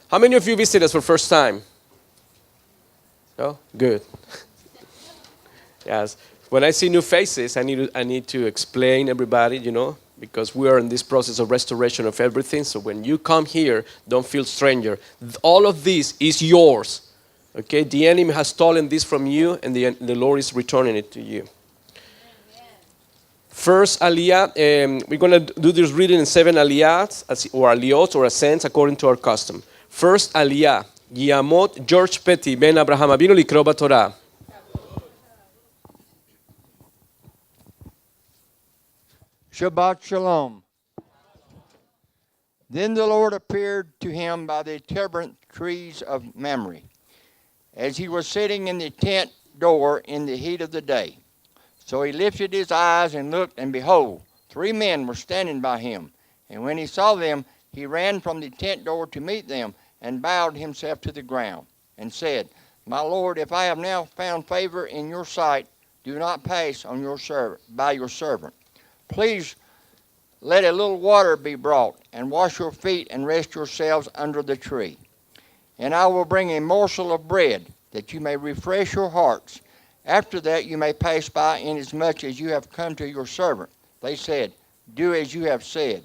How many of you visit us for first time? Oh, good. Yes. When I see new faces, I need to explain everybody, because we are in this process of restoration of everything. So when you come here, don't feel stranger. All of this is yours. Okay? The enemy has stolen this from you, and the Lord is returning it to you. First aliyah, we're going to do this reading in 7 aliyahs, or aliyot, or ascents, according to our custom. First aliyah, Yamot George Petty ben Abraham Abinu likro b'Torah. Shabbat Shalom. Then the Lord appeared to him by the terebinth trees of Mamre, as he was sitting in the tent door in the heat of the day. So he lifted his eyes and looked, and behold, 3 men were standing by him. And when he saw them, he ran from the tent door to meet them, and bowed himself to the ground, and said, My Lord, if I have now found favor in your sight, do not pass on by your servant. Please let a little water be brought, and wash your feet, and rest yourselves under the tree. And I will bring a morsel of bread, that you may refresh your hearts. After that you may pass by, inasmuch as you have come to your servant. They said, Do as you have said.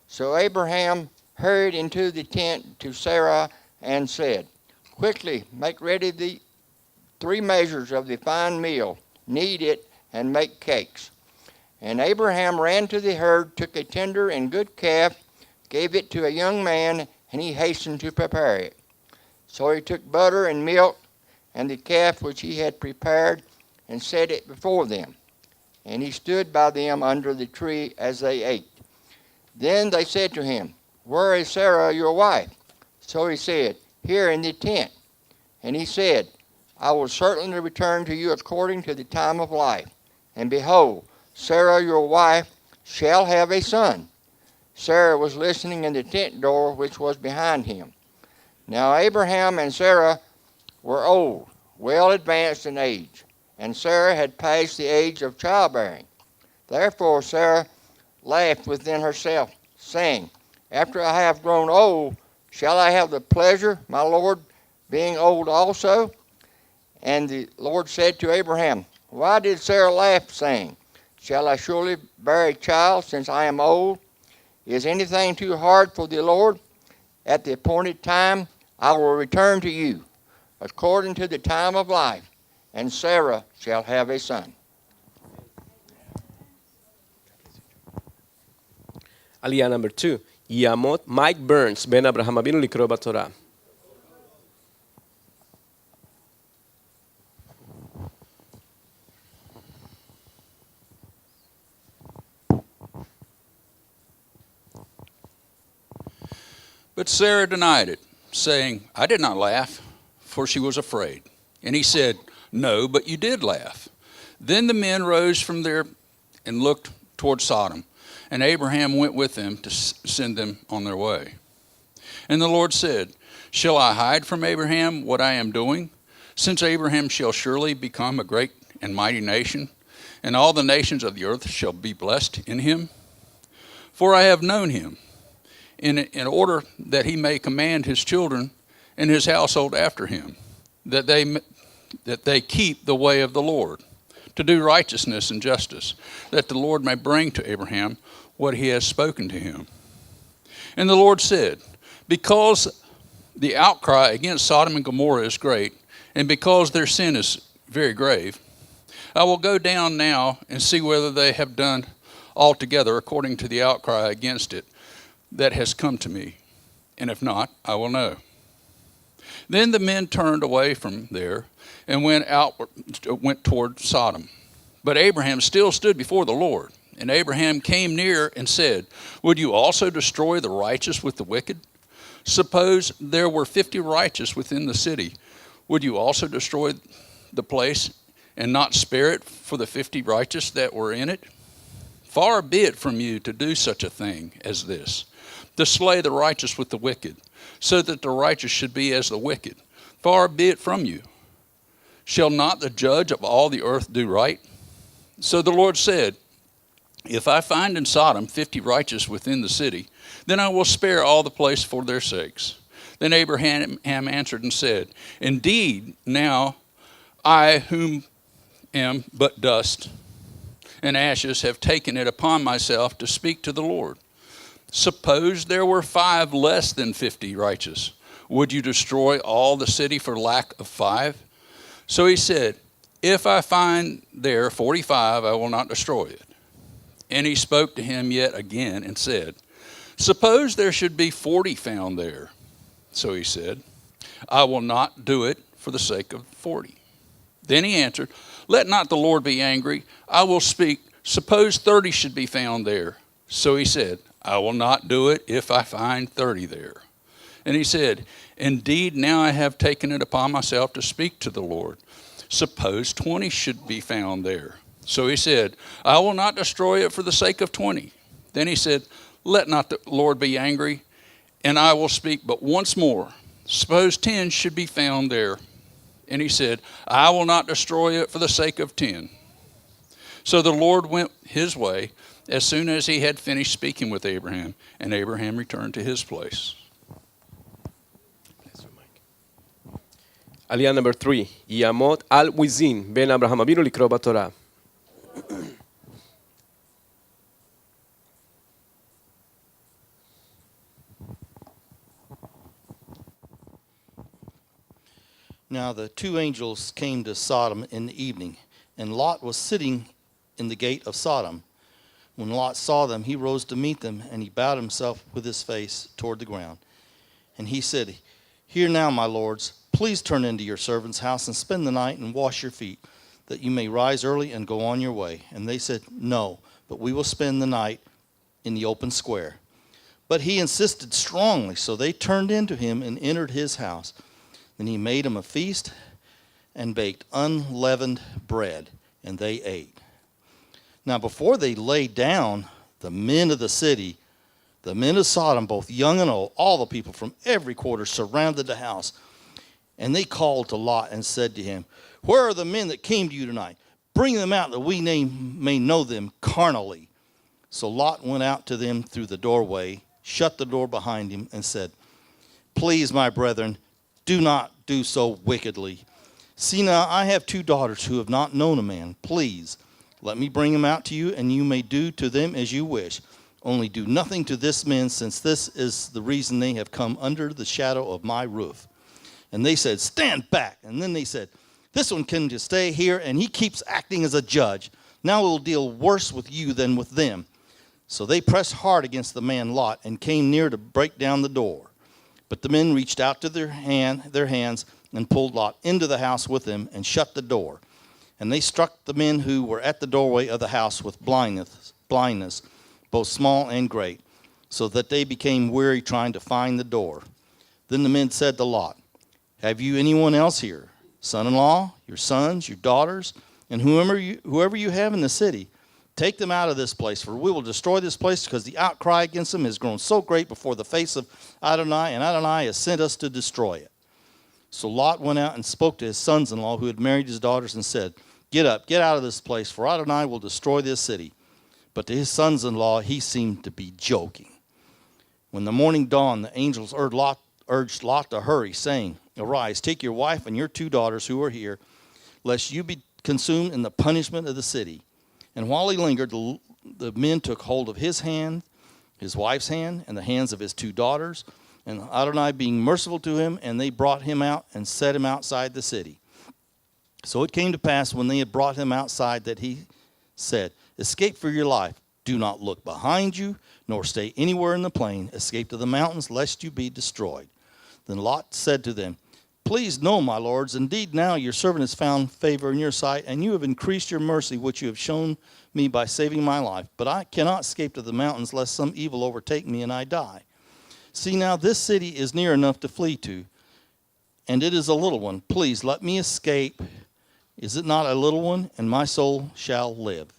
So Abraham hurried into the tent to Sarah and said, Quickly make ready the 3 measures of the fine meal, knead it, and make cakes. And Abraham ran to the herd, took a tender and good calf, gave it to a young man, and he hastened to prepare it. So he took butter and milk and the calf which he had prepared, and set it before them. And he stood by them under the tree as they ate. Then they said to him, Where is Sarah your wife? So he said, Here in the tent. And he said, I will certainly return to you according to the time of life. And behold, Sarah your wife shall have a son. Sarah was listening in the tent door which was behind him. Now Abraham and Sarah were old, well advanced in age, and Sarah had passed the age of childbearing. Therefore Sarah laughed within herself, saying, After I have grown old, shall I have the pleasure, my Lord, being old also? And the Lord said to Abraham, Why did Sarah laugh, saying, Shall I surely bear a child, since I am old? Is anything too hard for the Lord? At the appointed time I will return to you, according to the time of life, and Sarah shall have a son. Aliyah number 2, Yamot Mike Burns ben Abraham Abinu likro b'Torah. But Sarah denied it, saying, I did not laugh, for she was afraid. And he said, No, but you did laugh. Then the men rose from there and looked toward Sodom, and Abraham went with them to send them on their way. And the Lord said, Shall I hide from Abraham what I am doing? Since Abraham shall surely become a great and mighty nation, and all the nations of the earth shall be blessed in him. For I have known him, in order that he may command his children and his household after him, that they keep the way of the Lord, to do righteousness and justice, that the Lord may bring to Abraham what he has spoken to him. And the Lord said, Because the outcry against Sodom and Gomorrah is great, and because their sin is very grave, I will go down now and see whether they have done altogether according to the outcry against it that has come to me, and if not, I will know. Then the men turned away from there and went toward Sodom. But Abraham still stood before the Lord. And Abraham came near and said, Would you also destroy the righteous with the wicked? Suppose there were 50 righteous within the city. Would you also destroy the place and not spare it for the 50 righteous that were in it? Far be it from you to do such a thing as this, to slay the righteous with the wicked, so that the righteous should be as the wicked. Far be it from you. Shall not the judge of all the earth do right? So the Lord said, If I find in Sodom 50 righteous within the city, then I will spare all the place for their sakes. Then Abraham answered and said, Indeed, now I, whom am but dust and ashes, have taken it upon myself to speak to the Lord. Suppose there were 5 less than 50 righteous. Would you destroy all the city for lack of 5? So he said, If I find there 45, I will not destroy it. And he spoke to him yet again and said, Suppose there should be 40 found there. So he said, I will not do it for the sake of 40. Then he answered, Let not the Lord be angry. I will speak. Suppose 30 should be found there. So he said, I will not do it if I find 30 there. And he said, Indeed, now I have taken it upon myself to speak to the Lord. Suppose 20 should be found there. So he said, I will not destroy it for the sake of 20. Then he said, Let not the Lord be angry, and I will speak but once more. Suppose 10 should be found there. And he said, I will not destroy it for the sake of 10. So the Lord went his way as soon as he had finished speaking with Abraham, and Abraham returned to his place. Aliyah number 3. Yamot al Wizin ben Abraham Avinu likro b'Torah. Now the 2 angels came to Sodom in the evening, and Lot was sitting in the gate of Sodom. When Lot saw them, he rose to meet them, and he bowed himself with his face toward the ground. And he said, Hear now, my lords, please turn into your servant's house and spend the night and wash your feet, that you may rise early and go on your way. And they said, No, but we will spend the night in the open square. But he insisted strongly, so they turned into him and entered his house. Then he made them a feast and baked unleavened bread, and they ate. Now before they lay down, the men of the city, the men of Sodom, both young and old, all the people from every quarter surrounded the house. And they called to Lot and said to him, Where are the men that came to you tonight? Bring them out that we may know them carnally. So Lot went out to them through the doorway, shut the door behind him, and said, Please, my brethren, do not do so wickedly. See now, I have 2 daughters who have not known a man. Please, let me bring them out to you, and you may do to them as you wish. Only do nothing to this man, since this is the reason they have come under the shadow of my roof. And they said, Stand back. And then they said, This one can just stay here, and he keeps acting as a judge. Now we'll deal worse with you than with them. So they pressed hard against the man Lot and came near to break down the door. But the men reached out to their hands and pulled Lot into the house with them and shut the door. And they struck the men who were at the doorway of the house with blindness, both small and great, so that they became weary trying to find the door. Then the men said to Lot, Have you anyone else here, son-in-law, your sons, your daughters, and whoever you have in the city? Take them out of this place, for we will destroy this place, because the outcry against them has grown so great before the face of Adonai, and Adonai has sent us to destroy it. So Lot went out and spoke to his sons-in-law who had married his daughters and said, Get up, get out of this place, for Adonai will destroy this city. But to his sons-in-law he seemed to be joking. When the morning dawned, the angels urged Lot to hurry, saying, Arise, take your wife and your 2 daughters who are here, lest you be consumed in the punishment of the city. And while he lingered, the men took hold of his hand, his wife's hand, and the hands of his 2 daughters, and Adonai being merciful to him, and they brought him out and set him outside the city. So it came to pass when they had brought him outside that he said, Escape for your life. Do not look behind you, nor stay anywhere in the plain. Escape to the mountains, lest you be destroyed. Then Lot said to them, Please know, my lords, indeed now your servant has found favor in your sight, and you have increased your mercy, which you have shown me by saving my life. But I cannot escape to the mountains, lest some evil overtake me and I die. See now, this city is near enough to flee to, and it is a little one. Please let me escape. Is it not a little one? And my soul shall live.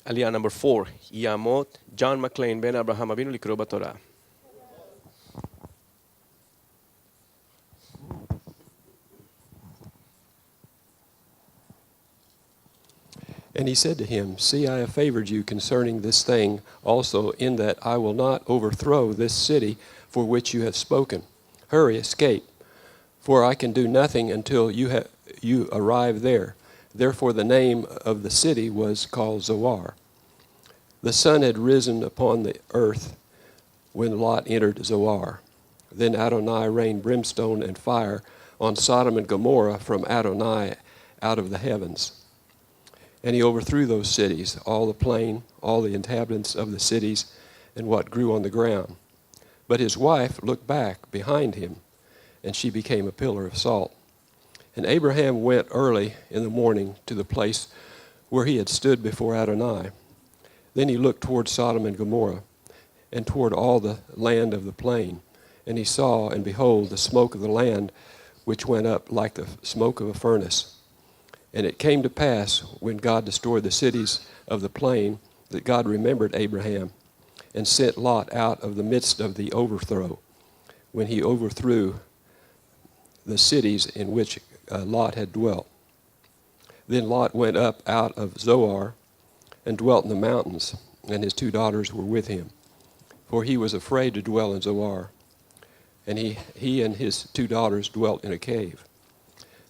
Aliyah number 4. Yamot John McLean ben Abraham Avinu likro b'Torah. And he said to him, See, I have favored you concerning this thing also, in that I will not overthrow this city for which you have spoken. Hurry, escape, for I can do nothing until you arrive there. Therefore the name of the city was called Zoar. The sun had risen upon the earth when Lot entered Zoar. Then Adonai rained brimstone and fire on Sodom and Gomorrah from Adonai out of the heavens. And he overthrew those cities, all the plain, all the inhabitants of the cities, and what grew on the ground. But his wife looked back behind him, and she became a pillar of salt. And Abraham went early in the morning to the place where he had stood before Adonai. Then he looked toward Sodom and Gomorrah, and toward all the land of the plain. And he saw, and behold, the smoke of the land, which went up like the smoke of a furnace. And it came to pass, when God destroyed the cities of the plain, that God remembered Abraham, and sent Lot out of the midst of the overthrow, when he overthrew the cities in which Lot had dwelt. Then Lot went up out of Zoar, and dwelt in the mountains, and his 2 daughters were with him. For he was afraid to dwell in Zoar, and he and his 2 daughters dwelt in a cave.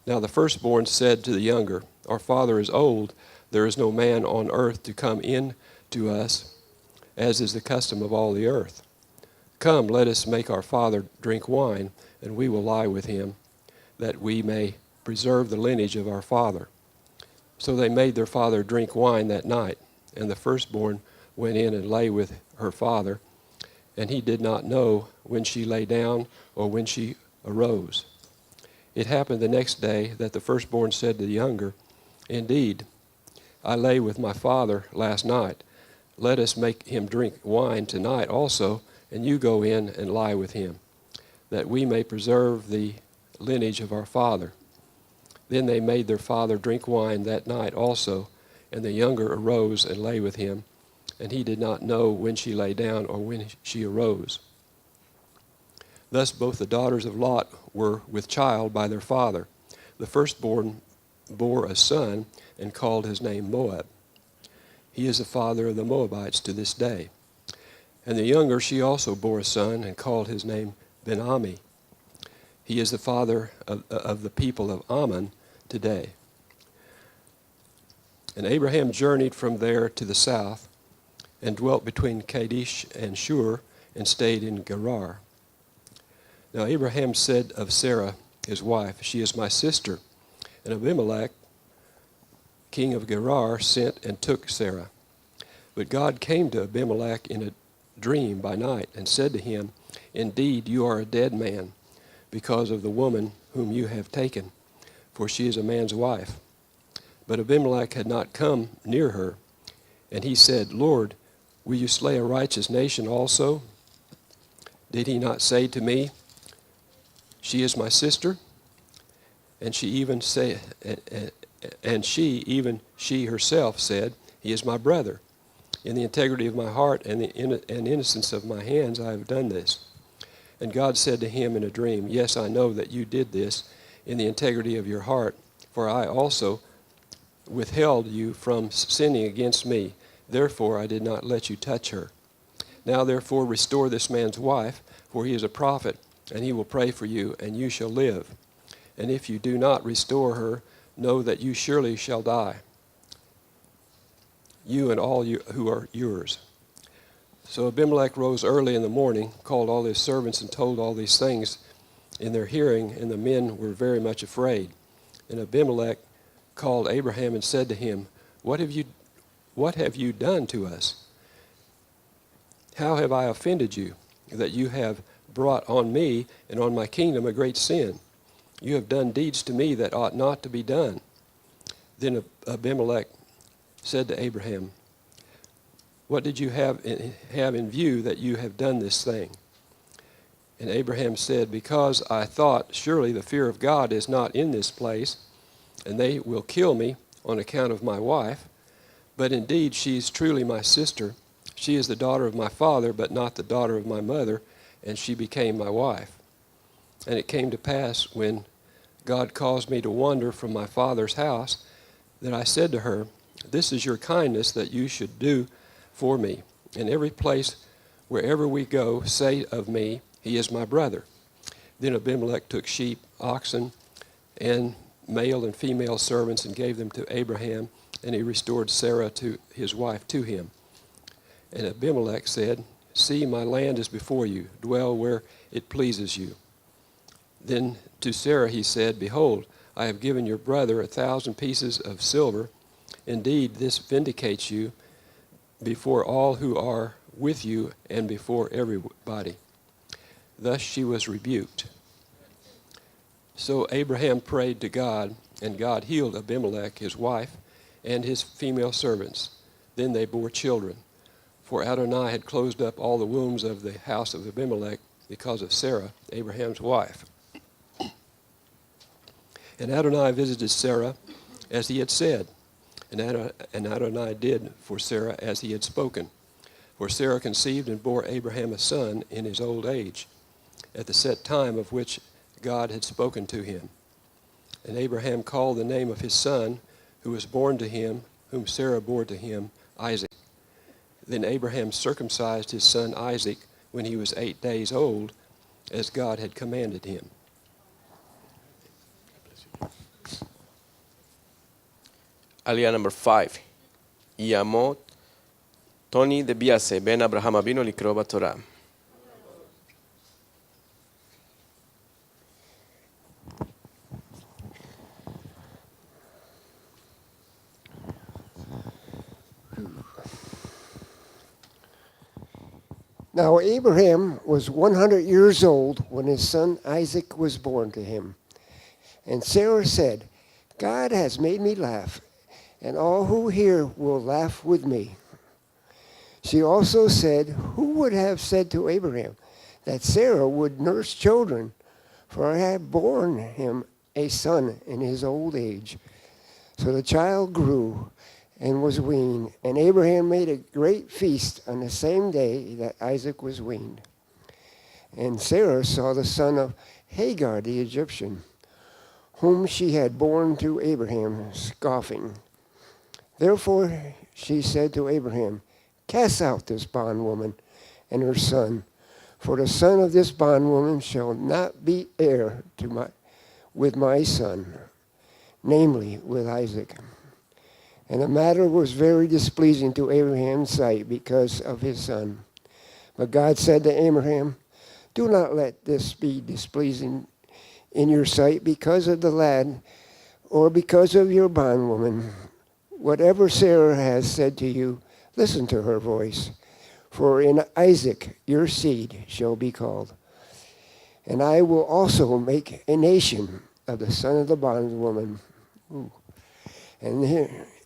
Now the firstborn said to the younger, Our father is old, there is no man on earth to come in to us, as is the custom of all the earth. Come, let us make our father drink wine, and we will lie with him, that we may preserve the lineage of our father. So they made their father drink wine that night, and the firstborn went in and lay with her father, and he did not know when she lay down or when she arose. It happened the next day that the firstborn said to the younger, Indeed, I lay with my father last night. Let us make him drink wine tonight also, and you go in and lie with him, that we may preserve the lineage of our father. Then they made their father drink wine that night also, and the younger arose and lay with him, and he did not know when she lay down or when she arose. Thus both the daughters of Lot were with child by their father. The firstborn bore a son and called his name Moab. He is the father of the Moabites to this day. And the younger she also bore a son and called his name Ben-Ami. He is the father of the people of Ammon today. And Abraham journeyed from there to the south, and dwelt between Kadesh and Shur, and stayed in Gerar. Now Abraham said of Sarah, his wife, She is my sister. And Abimelech, king of Gerar, sent and took Sarah. But God came to Abimelech in a dream by night, and said to him, Indeed, you are a dead man, because of the woman whom you have taken, for she is a man's wife. But Abimelech had not come near her. And he said, Lord, will you slay a righteous nation also? Did he not say to me, She is my sister? And she herself said, He is my brother. In the integrity of my heart and the innocence of my hands I have done this. And God said to him in a dream, Yes, I know that you did this in the integrity of your heart, for I also withheld you from sinning against me. Therefore I did not let you touch her. Now therefore restore this man's wife, for he is a prophet, and he will pray for you, and you shall live. And if you do not restore her, know that you surely shall die, you and all you who are yours. So Abimelech rose early in the morning, called all his servants, and told all these things in their hearing, and the men were very much afraid. And Abimelech called Abraham and said to him, What have you done to us? How have I offended you, that you have brought on me and on my kingdom a great sin? You have done deeds to me that ought not to be done. Then Abimelech said to Abraham, What did you have in view that you have done this thing? And Abraham said, Because I thought, surely the fear of God is not in this place, and they will kill me on account of my wife. But indeed she is truly my sister. She is the daughter of my father, but not the daughter of my mother, and she became my wife. And it came to pass, when God caused me to wander from my father's house, that I said to her, This is your kindness that you should do for me. In every place, wherever we go, say of me, he is my brother. Then Abimelech took sheep, oxen, and male and female servants and gave them to Abraham, and he restored Sarah, to his wife, to him. And Abimelech said, see, my land is before you. Dwell where it pleases you. Then to Sarah he said, behold, I have given your brother 1,000 pieces of silver. Indeed, this vindicates you before all who are with you and before everybody. Thus she was rebuked. So Abraham prayed to God, and God healed Abimelech, his wife, and his female servants. Then they bore children. For Adonai had closed up all the wombs of the house of Abimelech because of Sarah, Abraham's wife. And Adonai visited Sarah as he had said, and Adonai did for Sarah as he had spoken. For Sarah conceived and bore Abraham a son in his old age, at the set time of which God had spoken to him. And Abraham called the name of his son, who was born to him, whom Sarah bore to him, Isaac. Then Abraham circumcised his son Isaac when he was 8 days old, as God had commanded him. Aliyah number 5. Y amó Tony de Biase, ben Abraham Avinu לקרוא בתורה. Now Abraham was 100 years old when his son Isaac was born to him. And Sarah said, God has made me laugh, and all who hear will laugh with me. She also said, who would have said to Abraham that Sarah would nurse children? For I have borne him a son in his old age. So the child grew and was weaned, and Abraham made a great feast on the same day that Isaac was weaned. And Sarah saw the son of Hagar the Egyptian, whom she had borne to Abraham, scoffing. Therefore she said to Abraham, cast out this bondwoman and her son, for the son of this bondwoman shall not be heir with my son, namely with Isaac. And the matter was very displeasing to Abraham's sight because of his son. But God said to Abraham, do not let this be displeasing in your sight because of the lad or because of your bondwoman. Whatever Sarah has said to you, listen to her voice. For in Isaac your seed shall be called. And I will also make a nation of the son of the bondwoman.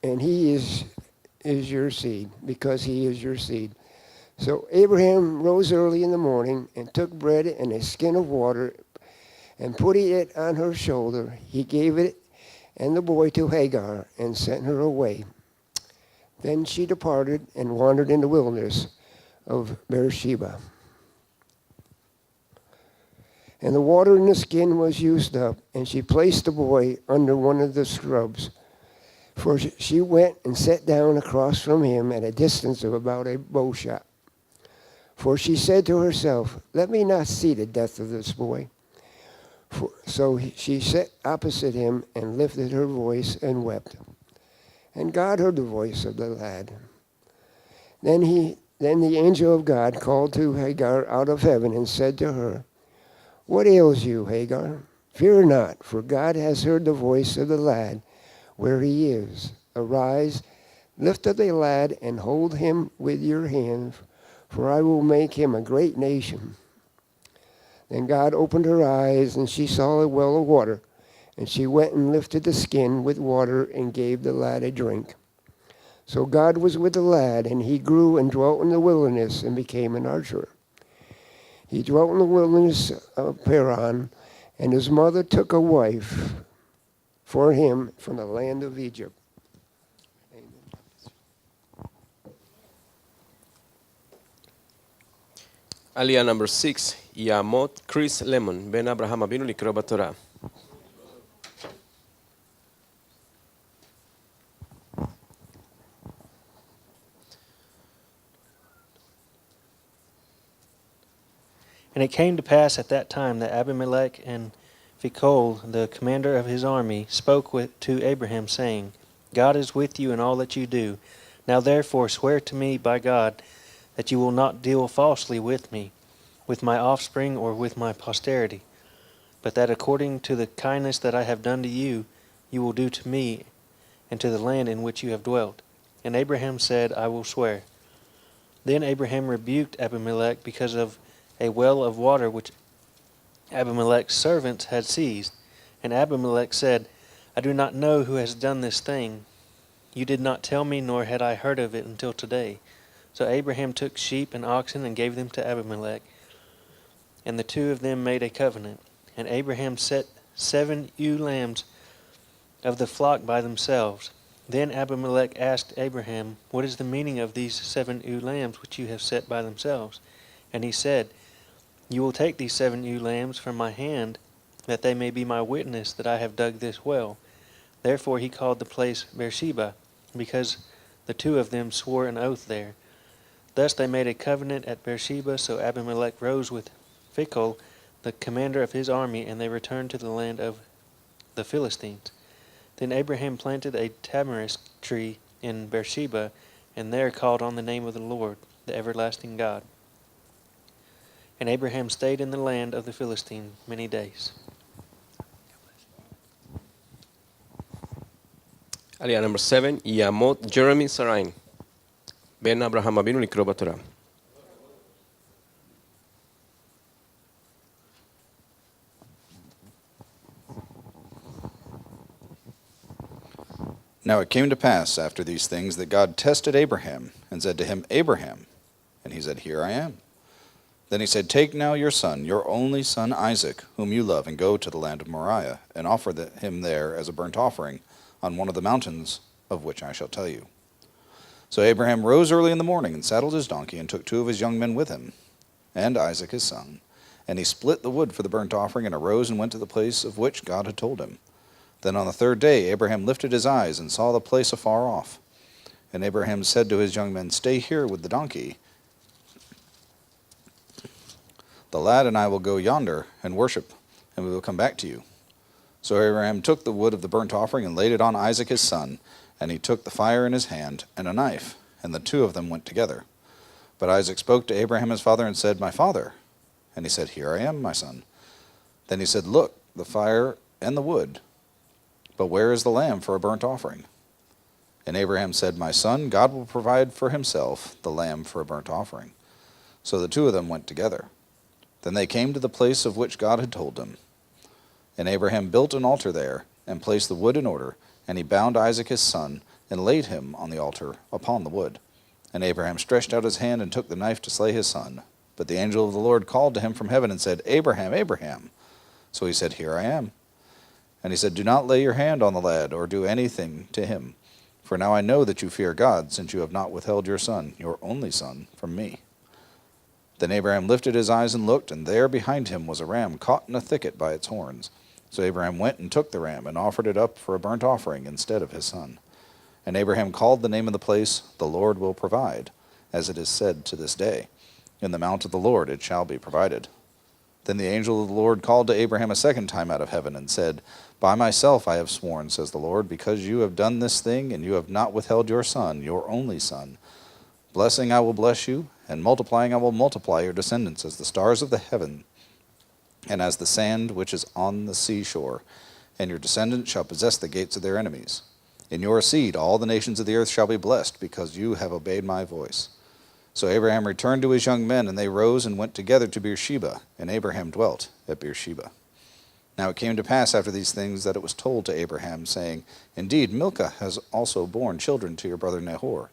And he is your seed, because he is your seed. So Abraham rose early in the morning and took bread and a skin of water, and putting it on her shoulder, he gave it and the boy to Hagar and sent her away. Then she departed and wandered in the wilderness of Beersheba. And the water in the skin was used up, and she placed the boy under one of the shrubs. For she went and sat down across from him at a distance of about a bow shot. For she said to herself, let me not see the death of this boy. So she sat opposite him and lifted her voice and wept. And God heard the voice of the lad. Then the angel of God called to Hagar out of heaven and said to her, what ails you, Hagar? Fear not, for God has heard the voice of the lad where he is. Arise, lift up the lad and hold him with your hand, for I will make him a great nation. Then God opened her eyes, and she saw a well of water, and she went and lifted the skin with water and gave the lad a drink. So God was with the lad, and he grew and dwelt in the wilderness and became an archer. He dwelt in the wilderness of Paran, and his mother took a wife for him from the land of Egypt. Aliyah number 6. Y amó Chris Lemon, ben Abraham Avinu לקרוא בתורה. And it came to pass at that time that Abimelech and Phicol, the commander of his army, spoke to Abraham, saying, God is with you in all that you do. Now therefore swear to me by God that you will not deal falsely with me, with my offspring, or with my posterity, but that according to the kindness that I have done to you, you will do to me and to the land in which you have dwelt. And Abraham said, I will swear. Then Abraham rebuked Abimelech because of a well of water which Abimelech's servants had seized. And Abimelech said, I do not know who has done this thing. You did not tell me, nor had I heard of it until today. So Abraham took sheep and oxen and gave them to Abimelech, and the two of them made a covenant. And Abraham set 7 ewe lambs of the flock by themselves. Then Abimelech asked Abraham, What is the meaning of these 7 ewe lambs which you have set by themselves? And he said, You will take these 7 ewe lambs from my hand, that they may be my witness that I have dug this well. Therefore he called the place Beersheba, because the two of them swore an oath there. Thus they made a covenant at Beersheba. So Abimelech rose with Phicol, the commander of his army, and they returned to the land of the Philistines. Then Abraham planted a tamarisk tree in Beersheba, and there called on the name of the Lord, the everlasting God. And Abraham stayed in the land of the Philistines many days. Aliyah number 7, Yamot Jeremy Sarain. Ben Abraham Avinu לקרוא בתורה. Now it came to pass after these things that God tested Abraham, and said to him, Abraham. And he said, Here I am. Then he said, Take now your son, your only son Isaac, whom you love, and go to the land of Moriah, and offer him there as a burnt offering on one of the mountains of which I shall tell you. So Abraham rose early in the morning, and saddled his donkey, and took 2 of his young men with him, and Isaac his son. And he split the wood for the burnt offering, and arose and went to the place of which God had told him. Then on the 3rd day Abraham lifted his eyes, and saw the place afar off. And Abraham said to his young men, Stay here with the donkey. The lad and I will go yonder and worship, and we will come back to you. So Abraham took the wood of the burnt offering, and laid it on Isaac his son. And he took the fire in his hand, and a knife, and the 2 of them went together. But Isaac spoke to Abraham his father, and said, My father. And he said, Here I am, my son. Then he said, Look, the fire and the wood, but where is the lamb for a burnt offering? And Abraham said, My son, God will provide for himself the lamb for a burnt offering. So the 2 of them went together. Then they came to the place of which God had told them. And Abraham built an altar there, and placed the wood in order, and he bound Isaac his son, and laid him on the altar upon the wood. And Abraham stretched out his hand, and took the knife to slay his son. But the angel of the Lord called to him from heaven, and said, Abraham, Abraham. So he said, Here I am. And he said, Do not lay your hand on the lad, or do anything to him. For now I know that you fear God, since you have not withheld your son, your only son, from me. Then Abraham lifted his eyes and looked, and there behind him was a ram caught in a thicket by its horns. So Abraham went and took the ram, and offered it up for a burnt offering instead of his son. And Abraham called the name of the place, The Lord will provide, as it is said to this day, In the mount of the Lord it shall be provided. Then the angel of the Lord called to Abraham a second time out of heaven, and said, By myself I have sworn, says the Lord, because you have done this thing, and you have not withheld your son, your only son. Blessing I will bless you, and multiplying I will multiply your descendants as the stars of the heaven, and as the sand which is on the seashore. And your descendants shall possess the gates of their enemies. In your seed all the nations of the earth shall be blessed, because you have obeyed my voice. So Abraham returned to his young men, and they rose and went together to Beersheba, and Abraham dwelt at Beersheba. Now it came to pass after these things that it was told to Abraham, saying, Indeed, Milcah has also borne children to your brother Nahor.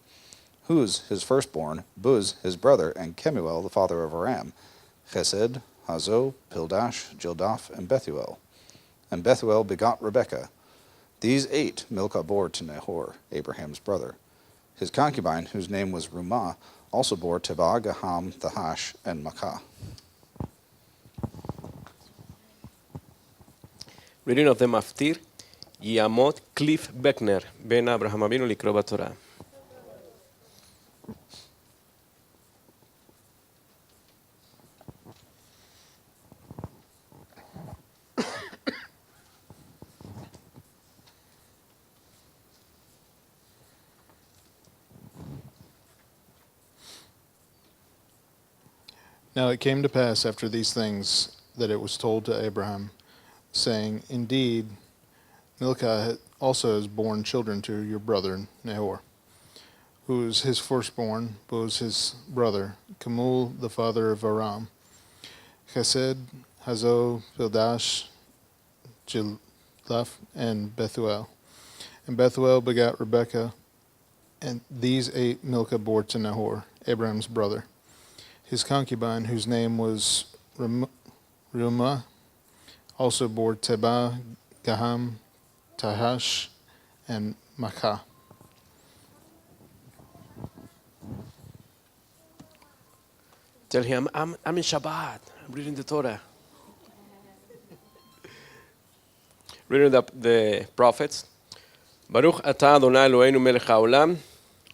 Huz his firstborn, Buz his brother, and Kemuel the father of Aram, Chesed, Hazo, Pildash, Jildaph, and Bethuel. And Bethuel begot Rebekah. These 8 Milcah bore to Nahor, Abraham's brother. His concubine, whose name was Rumah, also bore Tebah, Gaham, Thahash, and Makkah. Reading of the Maftir, Yamot Cliff Beckner, Ben Abraham Avinu לקרוא בתורה. Now it came to pass after these things that it was told to Abraham, saying, Indeed, Milcah also has borne children to your brother Nahor, who was his firstborn, but was his brother, Kemuel, the father of Aram, Chesed, Hazo, Pildash, Jilaph, and Bethuel. And Bethuel begat Rebekah, and these 8 Milcah bore to Nahor, Abraham's brother. His concubine, whose name was Reumah, also bore Tebah, Gaham, Tahash, and Maachah. Tell him, I'm in Shabbat. I'm reading the Torah. Reading the prophets. Baruch atah Adonai Eloheinu melech haolam,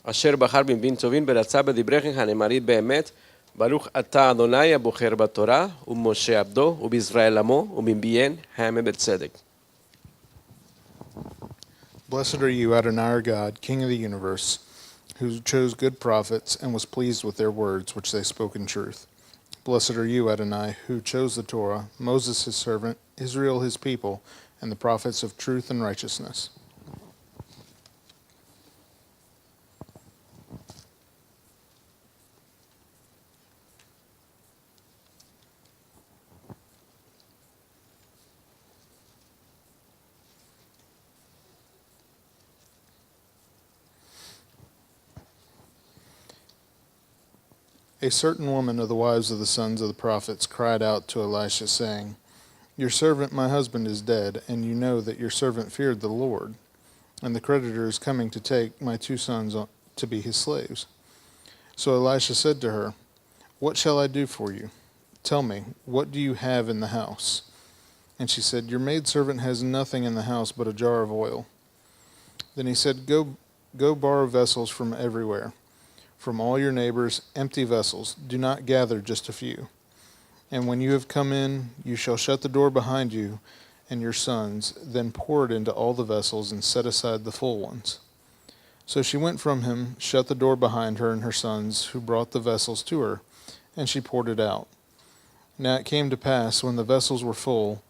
asher bachar בנביאים טובים ורצה בדבריכם הנאמרים באמת. ברוך אתה אדוני הבוחר בתורה, ובמשה עבדו, ובישראל עמו, ובנביאיהן העם בצדק. Blessed are you, Adonai our God, King of the universe, who chose good prophets and was pleased with their words, which they spoke in truth. Blessed are you, Adonai, who chose the Torah, Moses his servant, Israel his people, and the prophets of truth and righteousness. A certain woman of the wives of the sons of the prophets cried out to Elisha, saying, Your servant, my husband, is dead, and you know that your servant feared the Lord, and the creditor is coming to take my 2 sons to be his slaves. So Elisha said to her, What shall I do for you? Tell me, what do you have in the house? And she said, Your maidservant has nothing in the house but a jar of oil. Then he said, Go borrow vessels from everywhere, from all your neighbors, empty vessels. Do not gather just a few. And when you have come in, you shall shut the door behind you and your sons, then pour it into all the vessels and set aside the full ones. So she went from him, shut the door behind her and her sons, who brought the vessels to her, and she poured it out. Now it came to pass, when the vessels were full,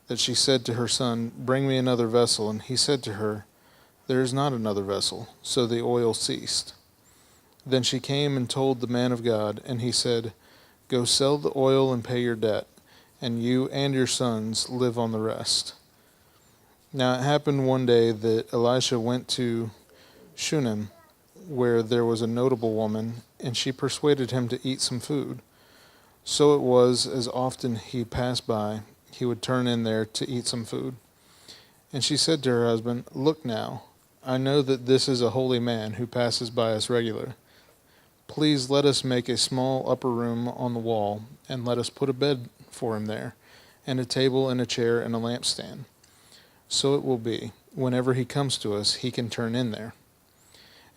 that she said to her son, Bring me another vessel. And he said to her, There is not another vessel. So the oil ceased. Then she came and told the man of God, and he said, Go sell the oil and pay your debt, and you and your sons live on the rest. Now it happened one day that Elisha went to Shunem, where there was a notable woman, and she persuaded him to eat some food. So it was, as often he passed by, he would turn in there to eat some food. And she said to her husband, Look now, I know that this is a holy man who passes by us regularly. Please let us make a small upper room on the wall, and let us put a bed for him there, and a table and a chair and a lampstand. So it will be, whenever he comes to us, he can turn in there.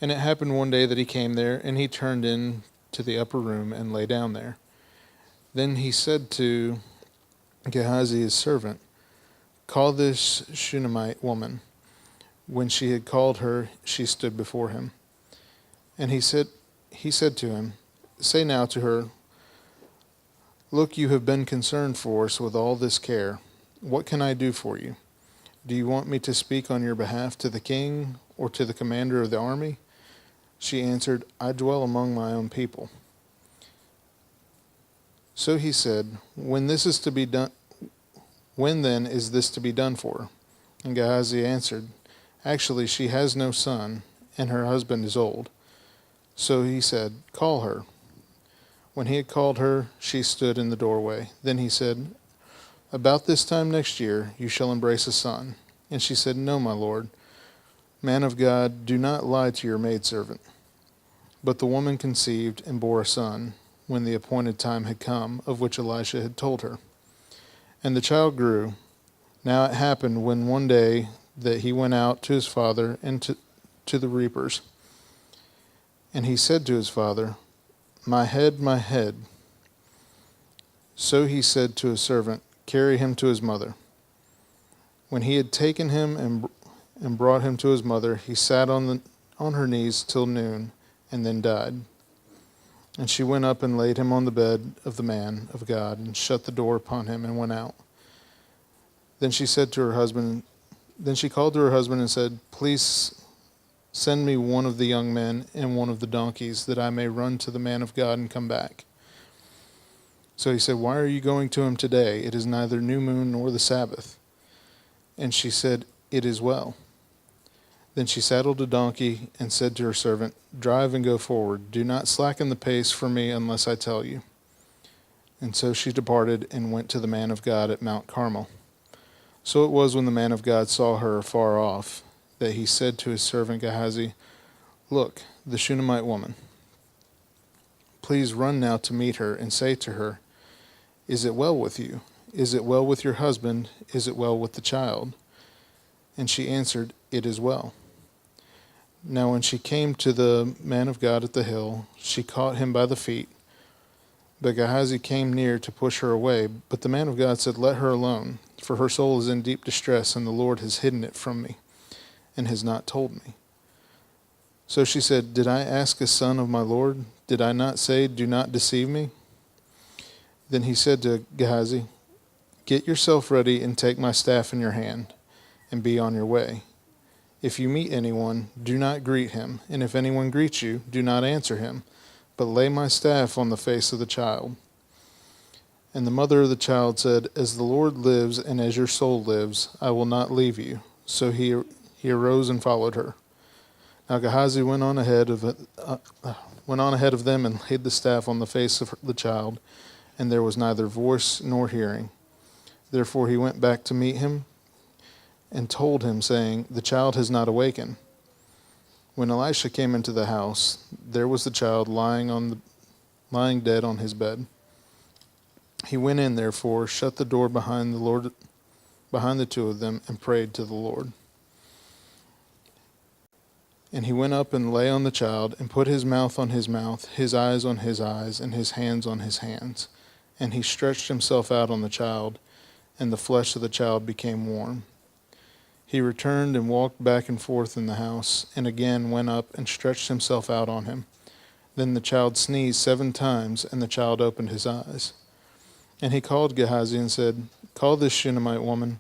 And it happened one day that he came there, and he turned in to the upper room and lay down there. Then he said to Gehazi his servant, Call this Shunammite woman. When she had called her, she stood before him. And he said to him, Say now to her, Look, you have been concerned for us with all this care. What can I do for you? Do you want me to speak on your behalf to the king or to the commander of the army? She answered, I dwell among my own people. So he said, When then is this to be done for her? And Gehazi answered, Actually, she has no son, and her husband is old. So he said, Call her. When he had called her, she stood in the doorway. Then he said, About this time next year you shall embrace a son. And she said, No, my lord. Man of God, do not lie to your maidservant. But the woman conceived and bore a son, when the appointed time had come, of which Elisha had told her. And the child grew. Now it happened when one day that he went out to his father and to the reapers. And he said to his father, My head, my head. So he said to his servant, Carry him to his mother. When he had taken him and brought him to his mother, he sat on her knees till noon, and then died. And she went up and laid him on the bed of the man of God, and shut the door upon him, and went out. Then she called to her husband and said, Please send me one of the young men and one of the donkeys, that I may run to the man of God and come back. So he said, Why are you going to him today? It is neither new moon nor the Sabbath. And she said, It is well. Then she saddled a donkey and said to her servant, Drive and go forward. Do not slacken the pace for me unless I tell you. And so she departed and went to the man of God at Mount Carmel. So it was when the man of God saw her afar off, that he said to his servant Gehazi, Look, the Shunammite woman. Please run now to meet her and say to her, Is it well with you? Is it well with your husband? Is it well with the child? And she answered, It is well. Now when she came to the man of God at the hill, she caught him by the feet. But Gehazi came near to push her away. But the man of God said, Let her alone, for her soul is in deep distress, and the Lord has hidden it from me, and has not told me. So she said, Did I ask a son of my Lord? Did I not say, Do not deceive me? Then he said to Gehazi, Get yourself ready and take my staff in your hand, and be on your way. If you meet anyone, do not greet him, and if anyone greets you, do not answer him, but lay my staff on the face of the child. And the mother of the child said, As the Lord lives and as your soul lives, I will not leave you. So he arose and followed her. Now Gehazi went on ahead of them and laid the staff on the face of the child, and there was neither voice nor hearing. Therefore he went back to meet him and told him, saying, The child has not awakened. When Elisha came into the house, there was the child lying dead on his bed. He went in, therefore, shut the door behind the two of them, and prayed to the Lord. And he went up and lay on the child, and put his mouth on his mouth, his eyes on his eyes, and his hands on his hands. And he stretched himself out on the child, and the flesh of the child became warm. He returned and walked back and forth in the house, and again went up and stretched himself out on him. Then the child sneezed 7 times, and the child opened his eyes. And he called Gehazi and said, Call this Shunammite woman.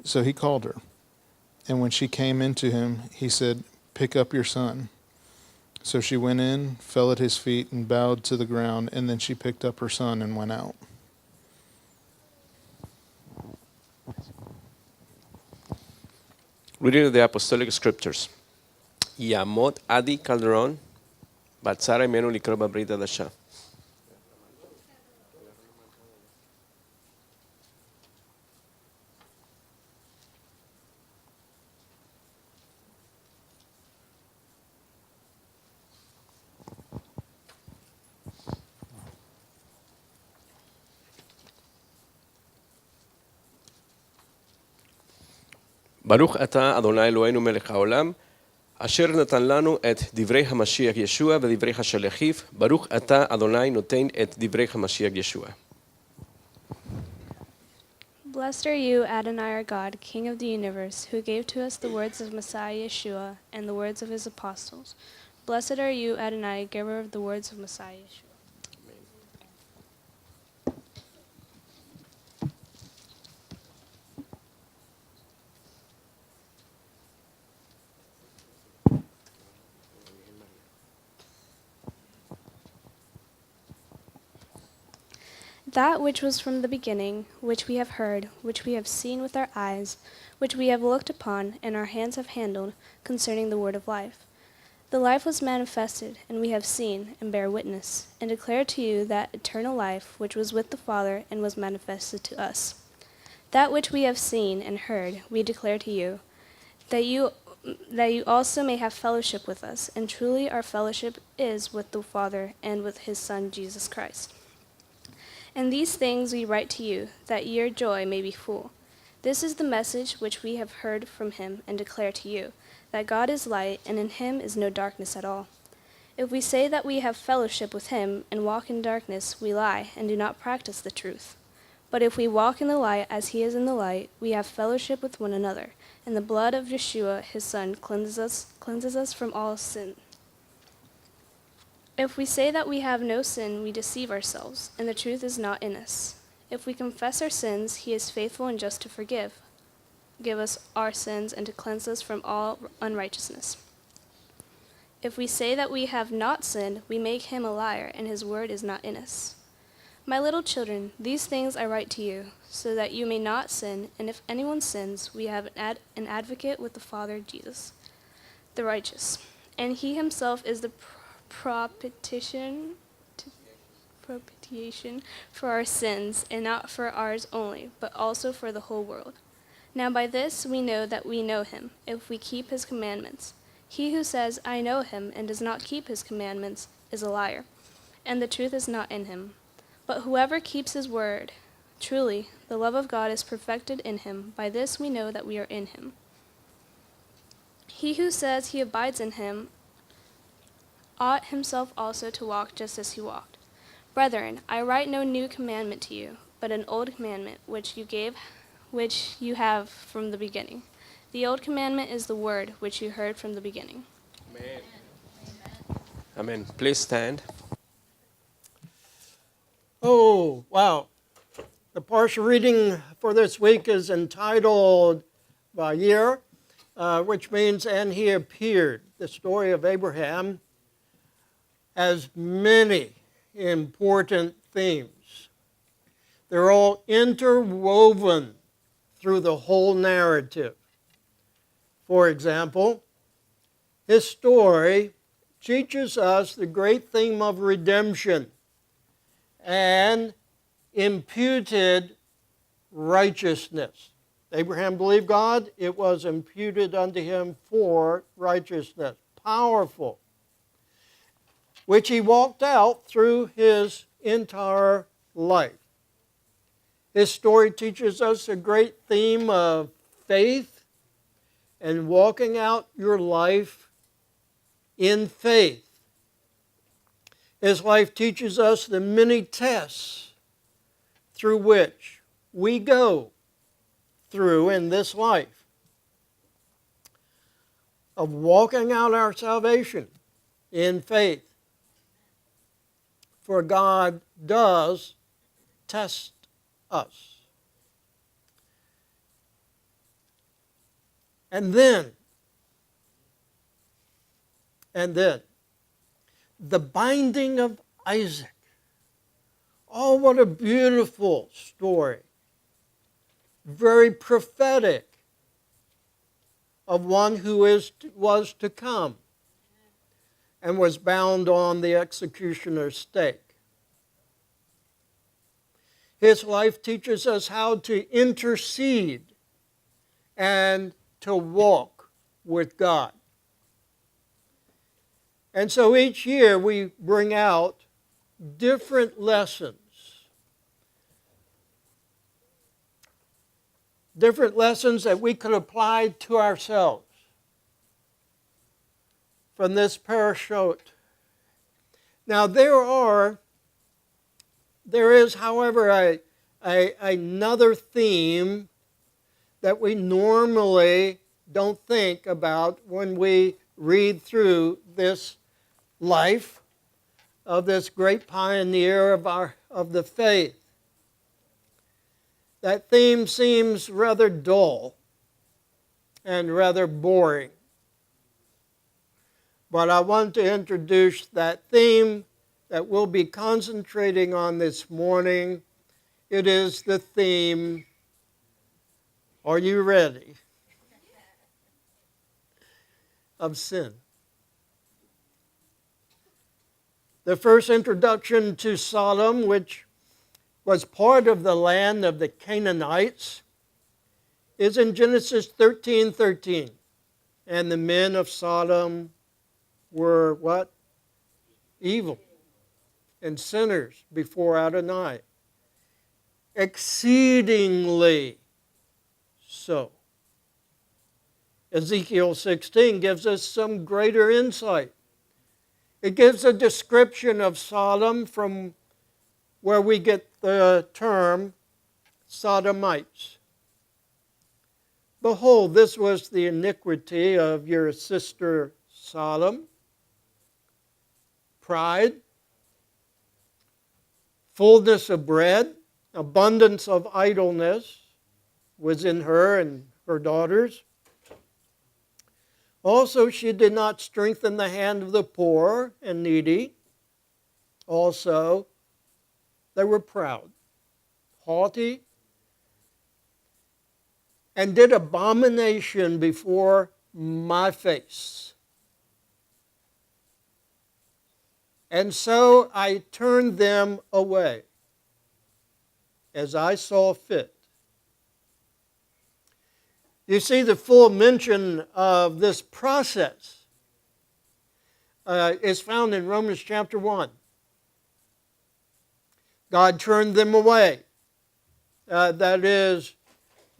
So he called her. And when she came into him, he said, Pick up your son. So she went in, fell at his feet, and bowed to the ground, and then she picked up her son and went out. Reading of the Apostolic Scriptures. Yamot Adi Calderon, Batzara Imenu Likro Babrita Dasha. ברוך אתה, אדוני אלוהינו מלך העולם, אשר נתן לנו את דברי המשיח ישוע ודברי השליחיו, ברוך אתה, אדוני נותן את דברי המשיח ישוע. Blessed are you, Adonai our God, King of the universe, who gave to us the words of Messiah Yeshua and the words of his apostles. Blessed are you, Adonai, giver of the words of Messiah Yeshua. That which was from the beginning, which we have heard, which we have seen with our eyes, which we have looked upon, and our hands have handled, concerning the word of life. The life was manifested, and we have seen, and bear witness, and declare to you that eternal life which was with the Father and was manifested to us. That which we have seen and heard we declare to you, that you also may have fellowship with us, and truly our fellowship is with the Father and with his Son Jesus Christ. And these things we write to you, that your joy may be full. This is the message which we have heard from him and declare to you, that God is light, and in him is no darkness at all. If we say that we have fellowship with him and walk in darkness, we lie and do not practice the truth. But if we walk in the light as he is in the light, we have fellowship with one another, and the blood of Yeshua, his Son, cleanses us from all sin. If we say that we have no sin, we deceive ourselves, and the truth is not in us. If we confess our sins, he is faithful and just to forgive us our sins and to cleanse us from all unrighteousness. If we say that we have not sinned, we make him a liar, and his word is not in us. My little children, these things I write to you, so that you may not sin, and if anyone sins, we have an advocate with the Father, Jesus, the righteous. And he himself is the propitiation for our sins, and not for ours only, but also for the whole world. Now by this we know that we know him, if we keep his commandments. He who says, I know him, and does not keep his commandments, is a liar, and the truth is not in him. But whoever keeps his word, truly, the love of God is perfected in him. By this we know that we are in him. He who says he abides in him ought himself also to walk just as he walked. Brethren, I write no new commandment to you, but an old commandment which you have from the beginning. The old commandment is the word which you heard from the beginning. Amen. Amen. Please stand. Oh, wow. The Parashah reading for this week is entitled Vayera, which means, and he appeared. The story of Abraham has many important themes. They're all interwoven through the whole narrative. For example, his story teaches us the great theme of redemption and imputed righteousness. Abraham believed God, it was imputed unto him for righteousness. Powerful. Which he walked out through his entire life. His story teaches us a great theme of faith and walking out your life in faith. His life teaches us the many tests through which we go through in this life of walking out our salvation in faith. For God does test us. And then, the binding of Isaac. Oh, what a beautiful story. Very prophetic of one who was to come and was bound on the executioner's stake. His life teaches us how to intercede and to walk with God. And so each year we bring out different lessons. Different lessons that we could apply to ourselves from this parashah. Now there is, however, another theme that we normally don't think about when we read through this life of this great pioneer of the faith. That theme seems rather dull and rather boring. But I want to introduce that theme that we'll be concentrating on this morning. It is the theme, are you ready? Of sin. The first introduction to Sodom, which was part of the land of the Canaanites, is in Genesis 13:13. And the men of Sodom were what? Evil and sinners before Adonai. Exceedingly so. Ezekiel 16 gives us some greater insight. It gives a description of Sodom from where we get the term Sodomites. Behold, this was the iniquity of your sister Sodom. pride, fullness of bread, abundance of idleness was in her and her daughters. Also, she did not strengthen the hand of the poor and needy. Also, they were proud, haughty, and did abomination before my face. And so I turned them away as I saw fit. You see, the full mention of this process is found in Romans chapter 1. God turned them away. That is,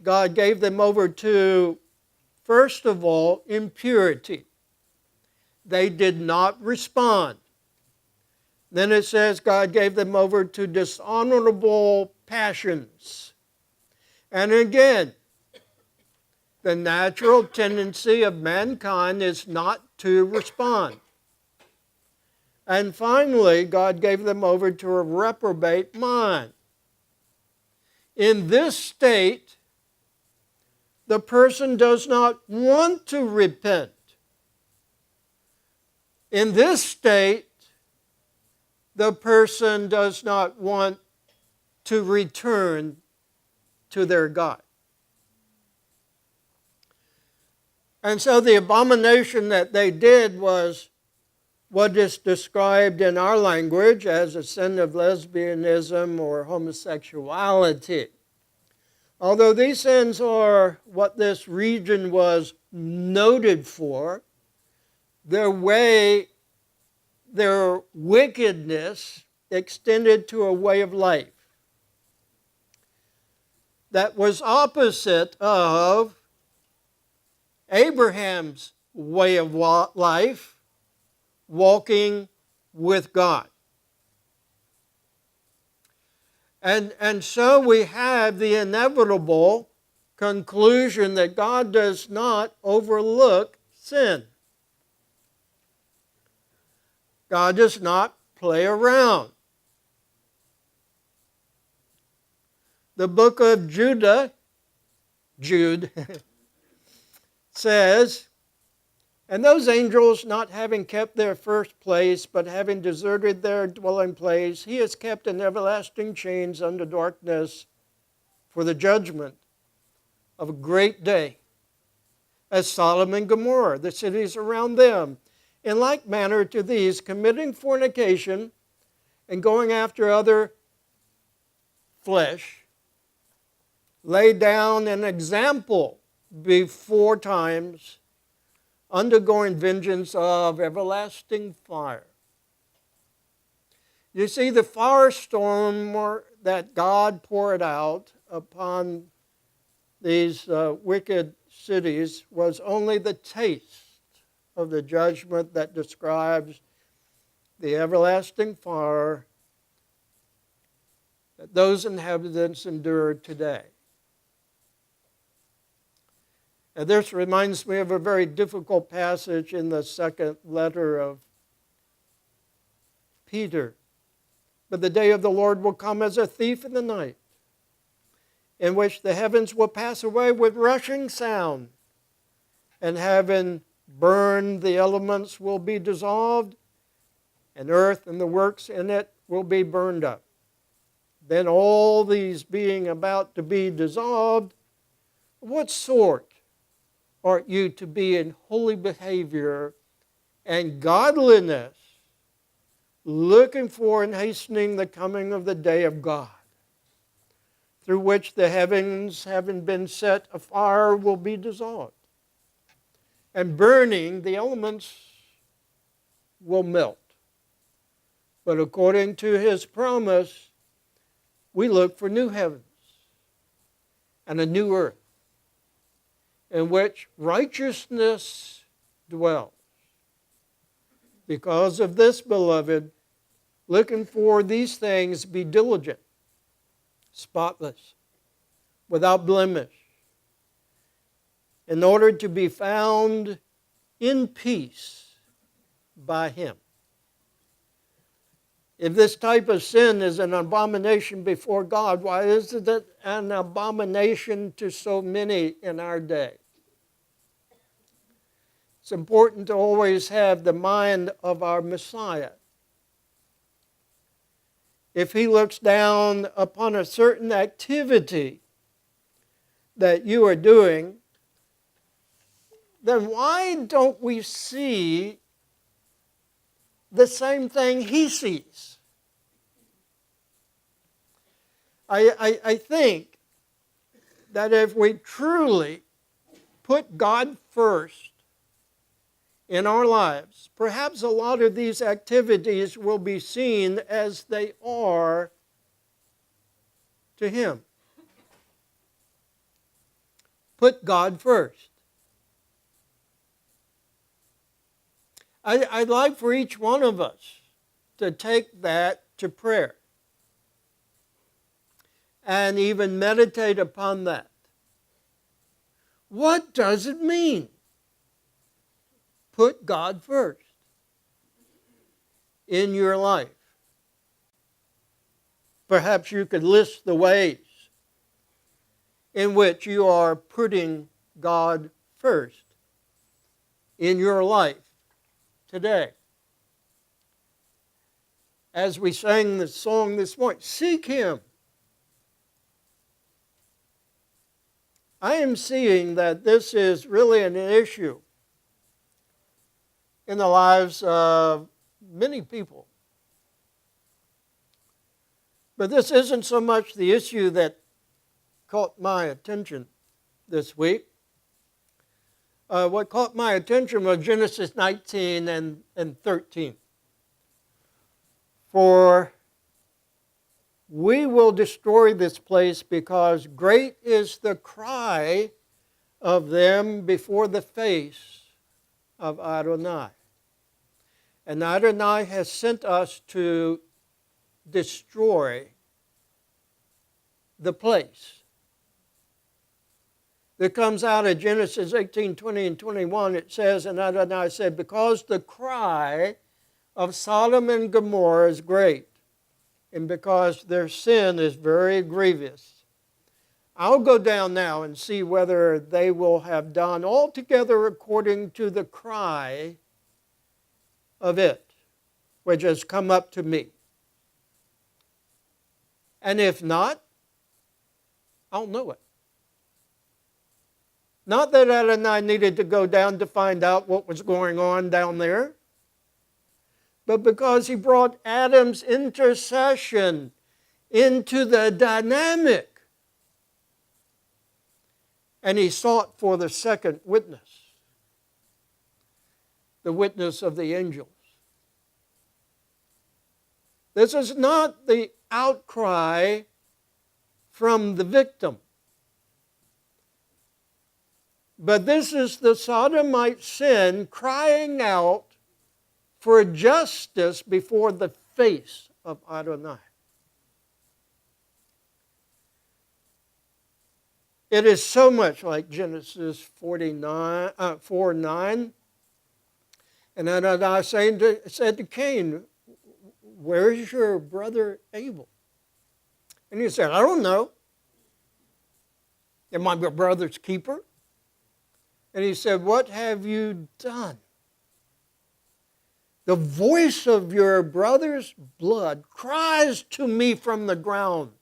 God gave them over to, first of all, impurity. They did not respond. Then it says God gave them over to dishonorable passions. And again, the natural tendency of mankind is not to respond. And finally, God gave them over to a reprobate mind. In this state, the person does not want to repent. In this state, the person does not want to return to their God. And so the abomination that they did was what is described in our language as a sin of lesbianism or homosexuality. Although these sins are what this region was noted for, their wickedness extended to a way of life that was opposite of Abraham's way of life, walking with God. And so we have the inevitable conclusion that God does not overlook sin. God does not play around. The book of Jude, says, "And those angels, not having kept their first place, but having deserted their dwelling place, he is kept in everlasting chains under darkness for the judgment of a great day, as Sodom and Gomorrah, the cities around them, in like manner to these, committing fornication and going after other flesh, lay down an example before times, undergoing vengeance of everlasting fire." You see, the firestorm that God poured out upon these wicked cities was only the taste of the judgment that describes the everlasting fire that those inhabitants endure today. And this reminds me of a very difficult passage in the second letter of Peter. "But the day of the Lord will come as a thief in the night, in which the heavens will pass away with rushing sound, and having burned, the elements will be dissolved, and earth and the works in it will be burned up. Then all these being about to be dissolved, what sort ought you to be in holy behavior and godliness, looking for and hastening the coming of the day of God, through which the heavens, having been set afire, will be dissolved, and burning, the elements will melt. But according to his promise, we look for new heavens and a new earth, in which righteousness dwells. Because of this, beloved, looking for these things, be diligent, spotless, without blemish, in order to be found in peace by him, If this type of sin is an abomination before God, why is it an abomination to so many in our day? It's important to always have the mind of our Messiah. If he looks down upon a certain activity that you are doing, then why don't we see the same thing he sees? I think that if we truly put God first in our lives, perhaps a lot of these activities will be seen as they are to him. Put God first. I'd like for each one of us to take that to prayer and even meditate upon that. What does it mean? Put God first in your life. Perhaps you could list the ways in which you are putting God first in your life today. As we sang the song this morning, seek Him. I am seeing that this is really an issue in the lives of many people. But this isn't so much the issue that caught my attention this week. What caught my attention was Genesis 19 and 13. For we will destroy this place because great is the cry of them before the face of Adonai. And Adonai has sent us to destroy the place. That comes out of Genesis 18, 20 and 21. It says, and Adonai said, because the cry of Sodom and Gomorrah is great, and because their sin is very grievous, I'll go down now and see whether they will have done altogether according to the cry of it, which has come up to me. And if not, I'll know it. Not that Adonai needed to go down to find out what was going on down there, but because he brought Adam's intercession into the dynamic. And he sought for the second witness, the witness of the angels. This is not the outcry from the victim, but this is the sodomite sin crying out for justice before the face of Adonai. It is so much like Genesis 4:9. And Adonai said to Cain, where is your brother Abel? And he said, I don't know. Am I my brother's keeper? And he said, what have you done? The voice of your brother's blood cries to me from the ground.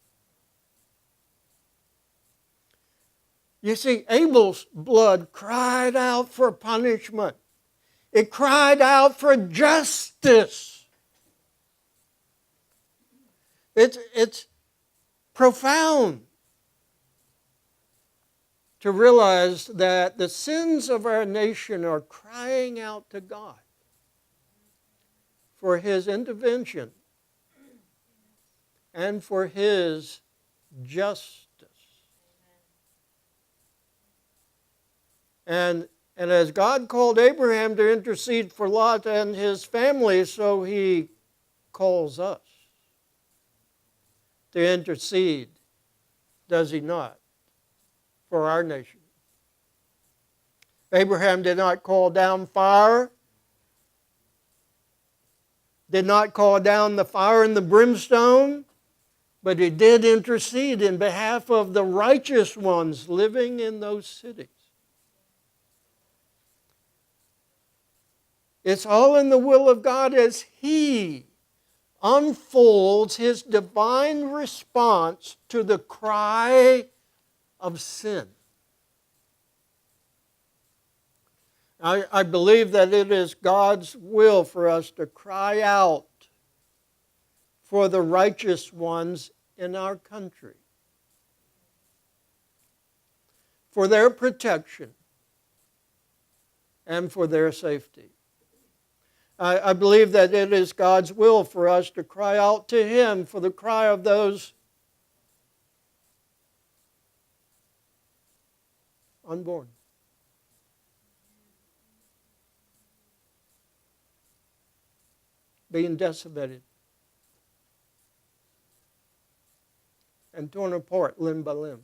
You see, Abel's blood cried out for punishment. It cried out for justice. It's profound to realize that the sins of our nation are crying out to God for His intervention and for His justice. And as God called Abraham to intercede for Lot and his family, so He calls us to intercede, does He not, for our nation? Abraham did not call down fire did not call down the fire and the brimstone, but he did intercede in behalf of the righteous ones living in those cities. It's all in the will of God as He unfolds His divine response to the cry of sin. I believe that it is God's will for us to cry out for the righteous ones in our country, for their protection and for their safety. I believe that it is God's will for us to cry out to Him for the cry of those unborn. Being decimated and torn apart limb by limb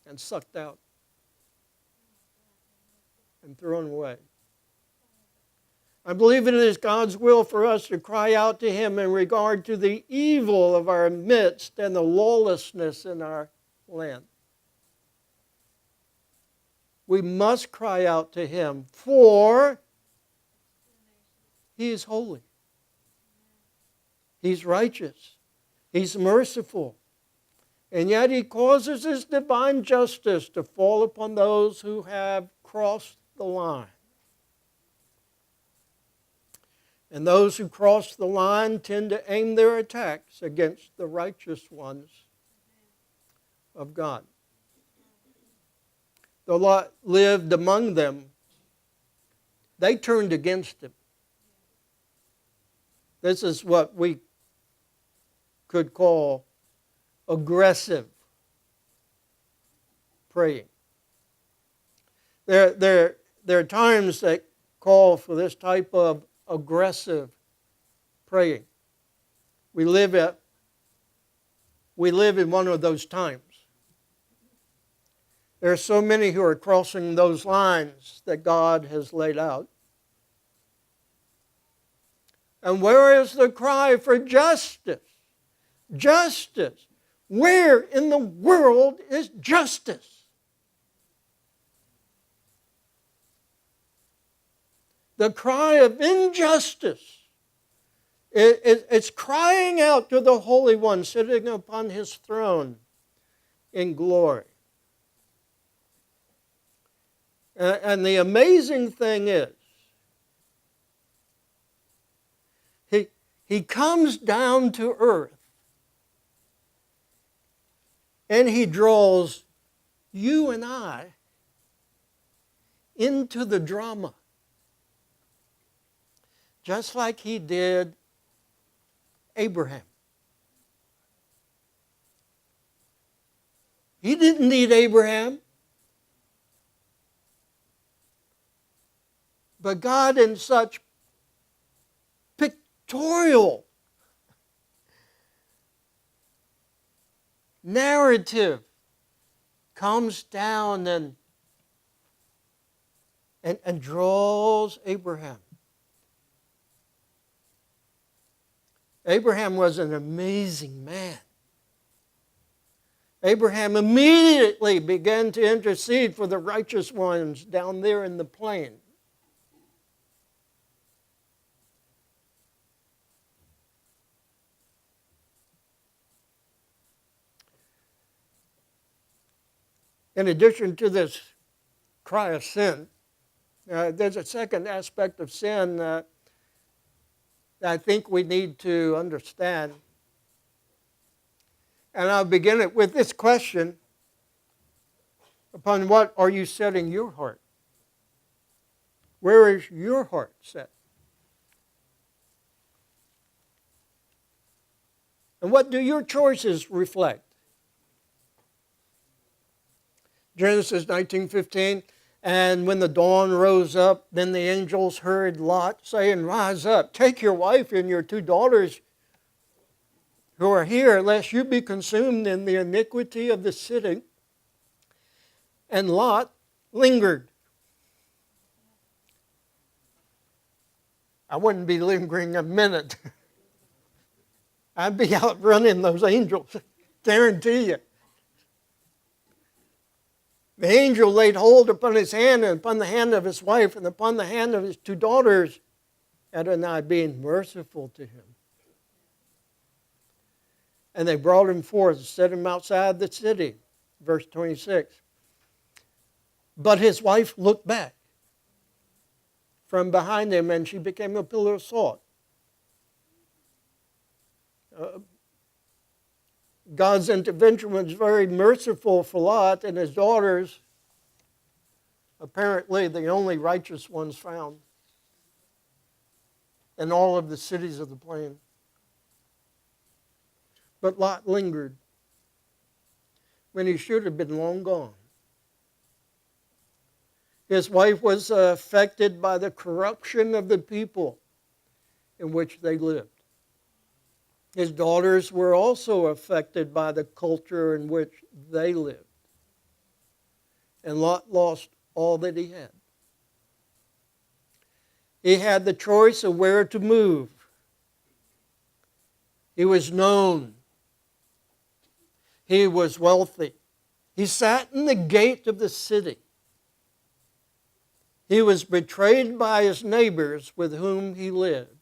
and sucked out and thrown away. I believe it is God's will for us to cry out to Him in regard to the evil of our midst and the lawlessness in our land. We must cry out to Him, for He is holy. He's righteous. He's merciful. And yet He causes His divine justice to fall upon those who have crossed the line. And those who cross the line tend to aim their attacks against the righteous ones of God. The Lot lived among them. They turned against Him. This is what we could call aggressive praying. There are times that call for this type of aggressive praying. We live in one of those times. There are so many who are crossing those lines that God has laid out. And where is the cry for justice? Justice. Where in the world is justice? The cry of injustice. It's crying out to the Holy One sitting upon His throne in glory. And the amazing thing is, He comes down to earth and He draws you and I into the drama. Just like He did Abraham. He didn't need Abraham. But God, in such pictorial narrative, comes down and draws Abraham. Abraham was an amazing man. Abraham immediately began to intercede for the righteous ones down there in the plain. In addition to this cry of sin, there's a second aspect of sin that I think we need to understand. And I'll begin it with this question: upon what are you setting your heart? Where is your heart set? And what do your choices reflect? Genesis 19:15, and when the dawn rose up, then the angels heard Lot saying, "Rise up, take your wife and your 2 daughters who are here, lest you be consumed in the iniquity of the city." And Lot lingered. I wouldn't be lingering a minute. I'd be out running those angels, guarantee you. The angel laid hold upon his hand and upon the hand of his wife and upon the hand of his 2 daughters, Adonai being merciful to him. And they brought him forth and set him outside the city. Verse 26. But his wife looked back from behind him, and she became a pillar of salt. God's intervention was very merciful for Lot and his daughters, apparently the only righteous ones found in all of the cities of the plain. But Lot lingered when he should have been long gone. His wife was affected by the corruption of the people in which they lived. His daughters were also affected by the culture in which they lived. And Lot lost all that he had. He had the choice of where to move. He was known. He was wealthy. He sat in the gate of the city. He was betrayed by his neighbors with whom he lived.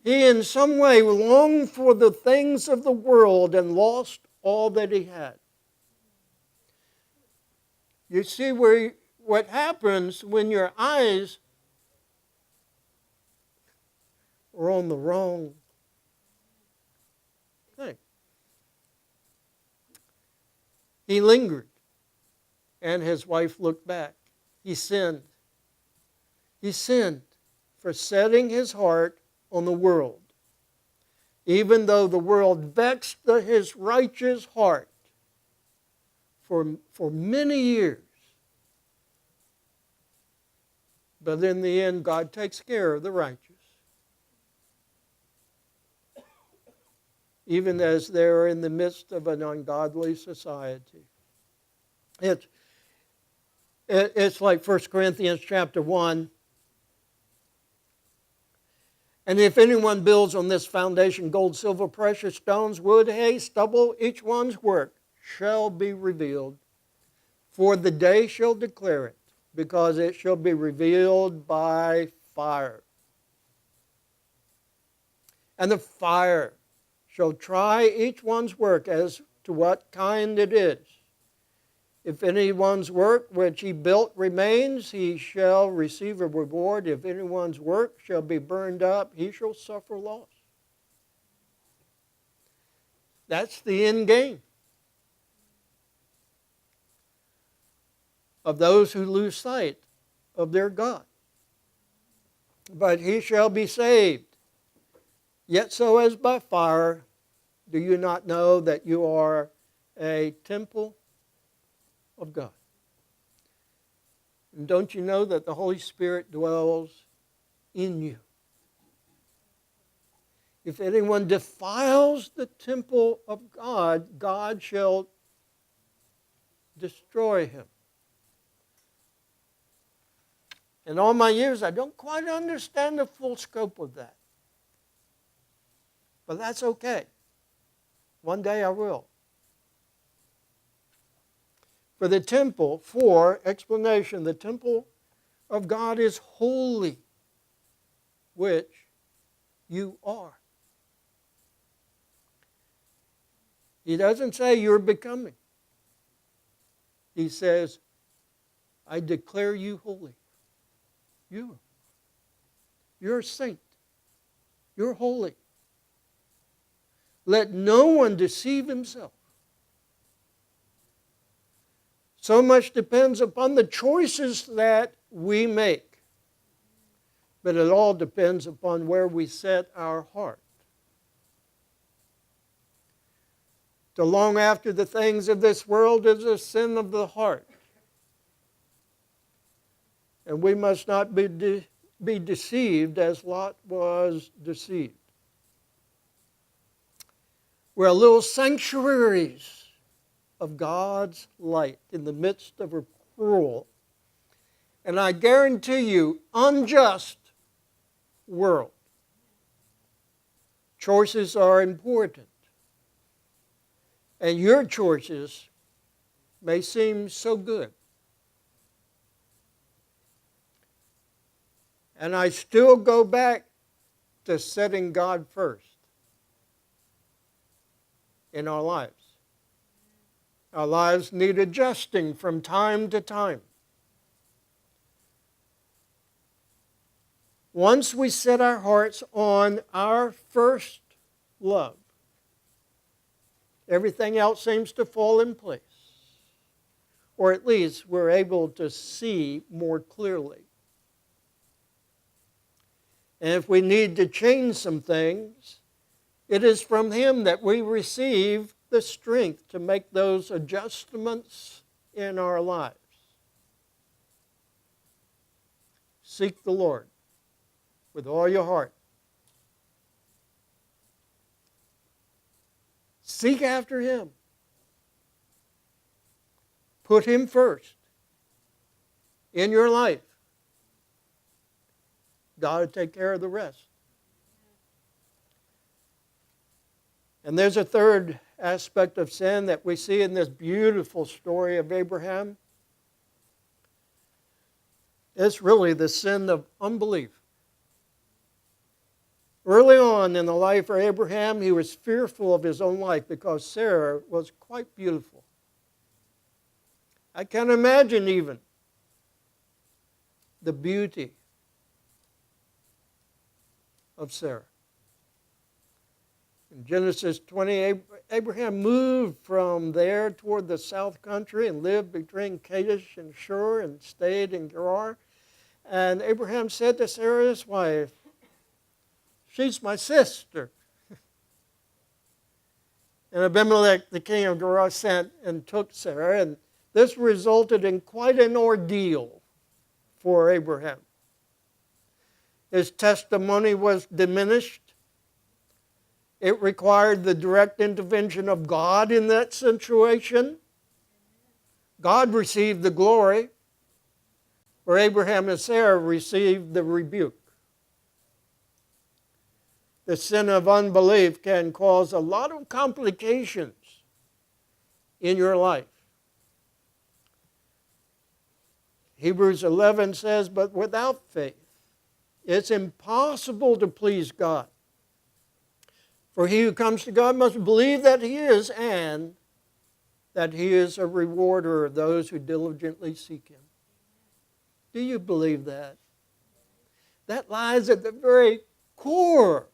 He in some way longed for the things of the world and lost all that he had. You see what happens when your eyes are on the wrong thing. He lingered, and his wife looked back. He sinned. He sinned for setting his heart on the world, even though the world vexed his righteous heart for many years. But in the end, God takes care of the righteous, even as they're in the midst of an ungodly society. It's like 1 Corinthians chapter 1. And if anyone builds on this foundation gold, silver, precious stones, wood, hay, stubble, each one's work shall be revealed. For the day shall declare it, because it shall be revealed by fire. And the fire shall try each one's work as to what kind it is. If anyone's work which he built remains, he shall receive a reward. If anyone's work shall be burned up, he shall suffer loss. That's the end game of those who lose sight of their God. But he shall be saved, yet so as by fire. Do you not know that you are a temple of God? And don't you know that the Holy Spirit dwells in you? If anyone defiles the temple of God, God shall destroy him. In all my years, I don't quite understand the full scope of that. But that's okay. One day I will. For the temple, for explanation, the temple of God is holy, which you are. He doesn't say you're becoming. He says, I declare you holy. You're a saint. You're holy. Let no one deceive himself. So much depends upon the choices that we make. But it all depends upon where we set our heart. To long after the things of this world is a sin of the heart. And we must not be deceived as Lot was deceived. We're little sanctuaries of God's light in the midst of a cruel and I guarantee you, unjust world. Choices are important. And your choices may seem so good. And I still go back to setting God first in our lives. Our lives need adjusting from time to time. Once we set our hearts on our first love, everything else seems to fall in place. Or at least we're able to see more clearly. And if we need to change some things, it is from Him that we receive the strength to make those adjustments in our lives. Seek the Lord with all your heart. Seek after Him. Put Him first in your life. God will take care of the rest. And there's a third aspect of sin that we see in this beautiful story of Abraham. It's really the sin of unbelief. Early on in the life of Abraham, he was fearful of his own life because Sarah was quite beautiful. I can't imagine even the beauty of Sarah. In Genesis 20, Abraham moved from there toward the south country and lived between Kadesh and Shur and stayed in Gerar. And Abraham said to Sarah, his wife, "She's my sister." And Abimelech, the king of Gerar, sent and took Sarah, and this resulted in quite an ordeal for Abraham. His testimony was diminished. It required the direct intervention of God in that situation. God received the glory, where Abraham and Sarah received the rebuke. The sin of unbelief can cause a lot of complications in your life. Hebrews 11 says, "But without faith, it's impossible to please God. For he who comes to God must believe that He is, and that He is a rewarder of those who diligently seek Him." Do you believe that? That lies at the very core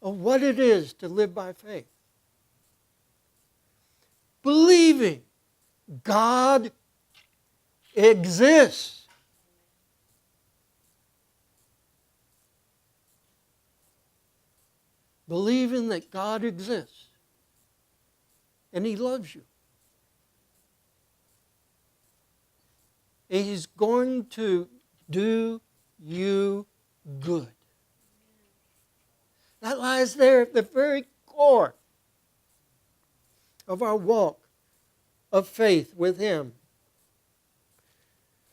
of what it is to live by faith. Believing God exists. Believing that God exists and He loves you. And He's going to do you good. That lies there at the very core of our walk of faith with Him.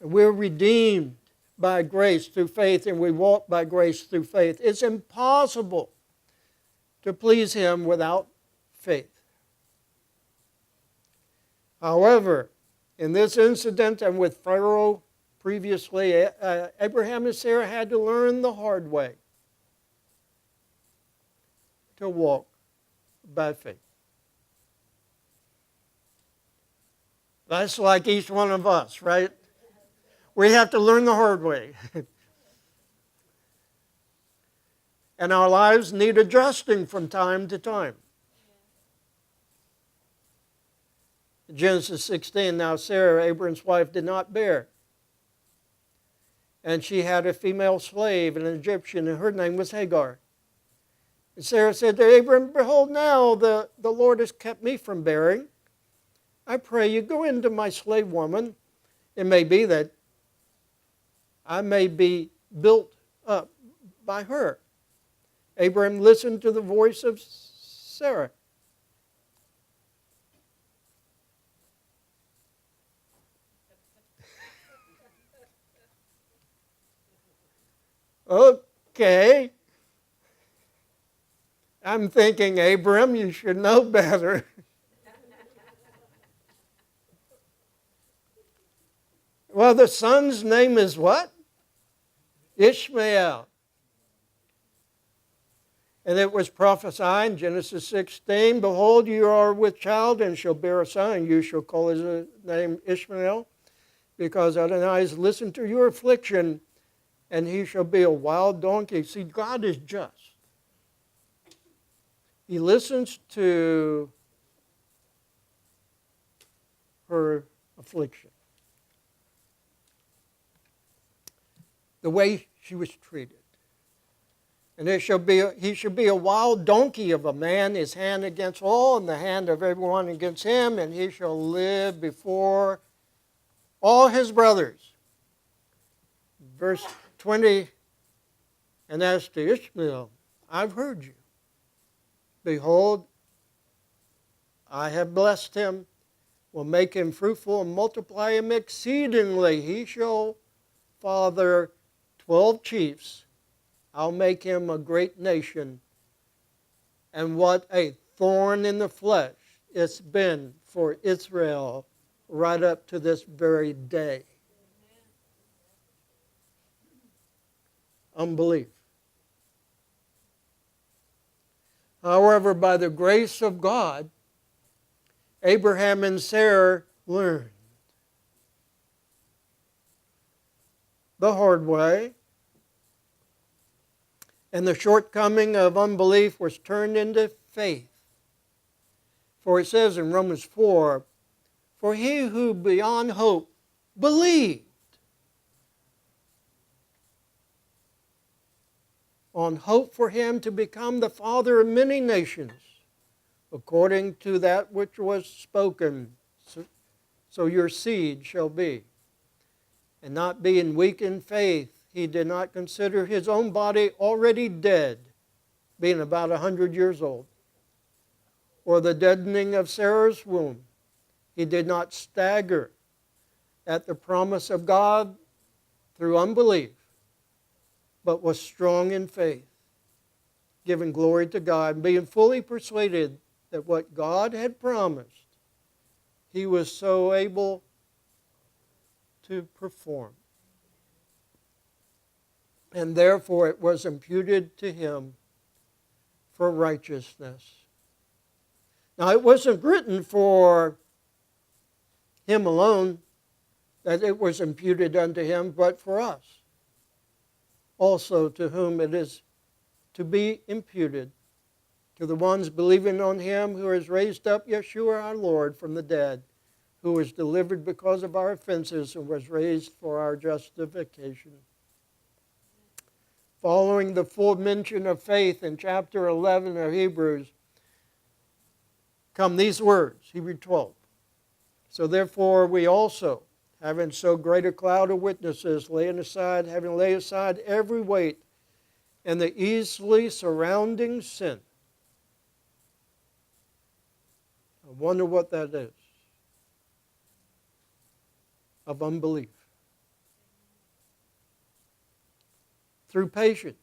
We're redeemed by grace through faith, and we walk by grace through faith. It's impossible to please Him without faith. However, in this incident and with Pharaoh previously, Abraham and Sarah had to learn the hard way to walk by faith. That's like each one of us, right? We have to learn the hard way. And our lives need adjusting from time to time. Genesis 16, now Sarah, Abraham's wife, did not bear. And she had a female slave, an Egyptian, and her name was Hagar. And Sarah said to Abraham, "Behold, now the Lord has kept me from bearing. I pray you, go into my slave woman. It may be that I may be built up by her." Abraham listened to the voice of Sarah. Okay. I'm thinking, Abram, you should know better. Well, the son's name is what? Ishmael. And it was prophesied in Genesis 16, behold, you are with child and shall bear a son, and you shall call his name Ishmael, because Adonai has listened to your affliction, and he shall be a wild donkey. See, God is just. He listens to her affliction. The way she was treated. And he shall be a wild donkey of a man, his hand against all, and the hand of everyone against him, and he shall live before all his brothers. Verse 20, and as to Ishmael, I've heard you. Behold, I have blessed him, will make him fruitful and multiply him exceedingly. He shall father 12 chiefs. I'll make him a great nation. And what a thorn in the flesh it's been for Israel right up to this very day. Unbelief. However, by the grace of God, Abraham and Sarah learned the hard way, and the shortcoming of unbelief was turned into faith. For it says in Romans 4, for he who beyond hope believed on hope for him to become the father of many nations, according to that which was spoken, so your seed shall be. And not being weak in faith, he did not consider his own body already dead, being about 100 years old, or the deadening of Sarah's womb. He did not stagger at the promise of God through unbelief, but was strong in faith, giving glory to God, and being fully persuaded that what God had promised, he was so able to perform. And therefore it was imputed to him for righteousness. Now it wasn't written for him alone that it was imputed unto him, but for us also, to whom it is to be imputed, to the ones believing on him who has raised up Yeshua our Lord from the dead, who was delivered because of our offenses and was raised for our justification. Following the full mention of faith in chapter 11 of Hebrews, come these words, Hebrews 12. So therefore we also, having so great a cloud of witnesses, having laid aside every weight and the easily surrounding sin. I wonder what that is. Of unbelief. Through patience,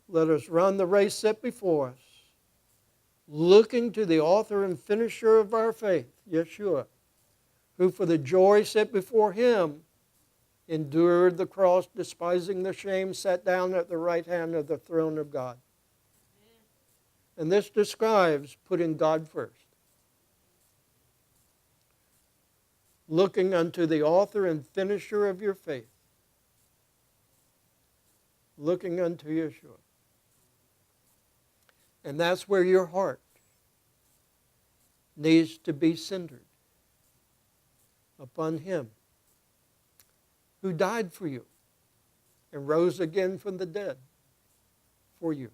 let us run the race set before us, looking to the author and finisher of our faith, Yeshua, who for the joy set before him endured the cross, despising the shame, sat down at the right hand of the throne of God. And this describes putting God first. Looking unto the author and finisher of your faith. Looking unto Yeshua. And that's where your heart needs to be centered upon him who died for you and rose again from the dead for you.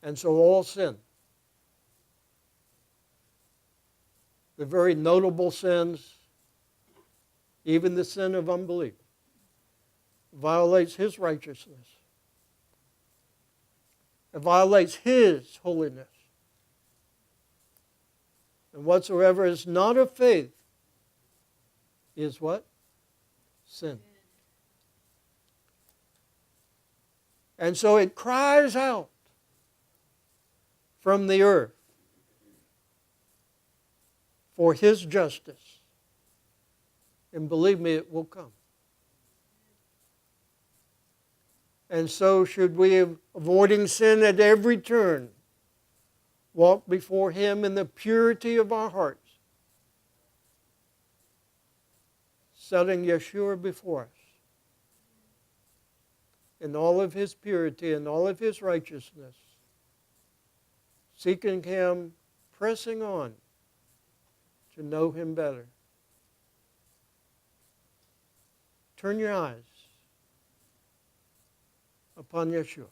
And so all sin, the very notable sins, even the sin of unbelief, violates his righteousness. It violates his holiness. And whatsoever is not of faith is what? Sin. And so it cries out from the earth for His justice. And believe me, it will come. And so should we, avoiding sin at every turn, walk before Him in the purity of our hearts, setting Yeshua before us in all of His purity and all of His righteousness, seeking Him, pressing on to know Him better. Turn your eyes upon Yeshua.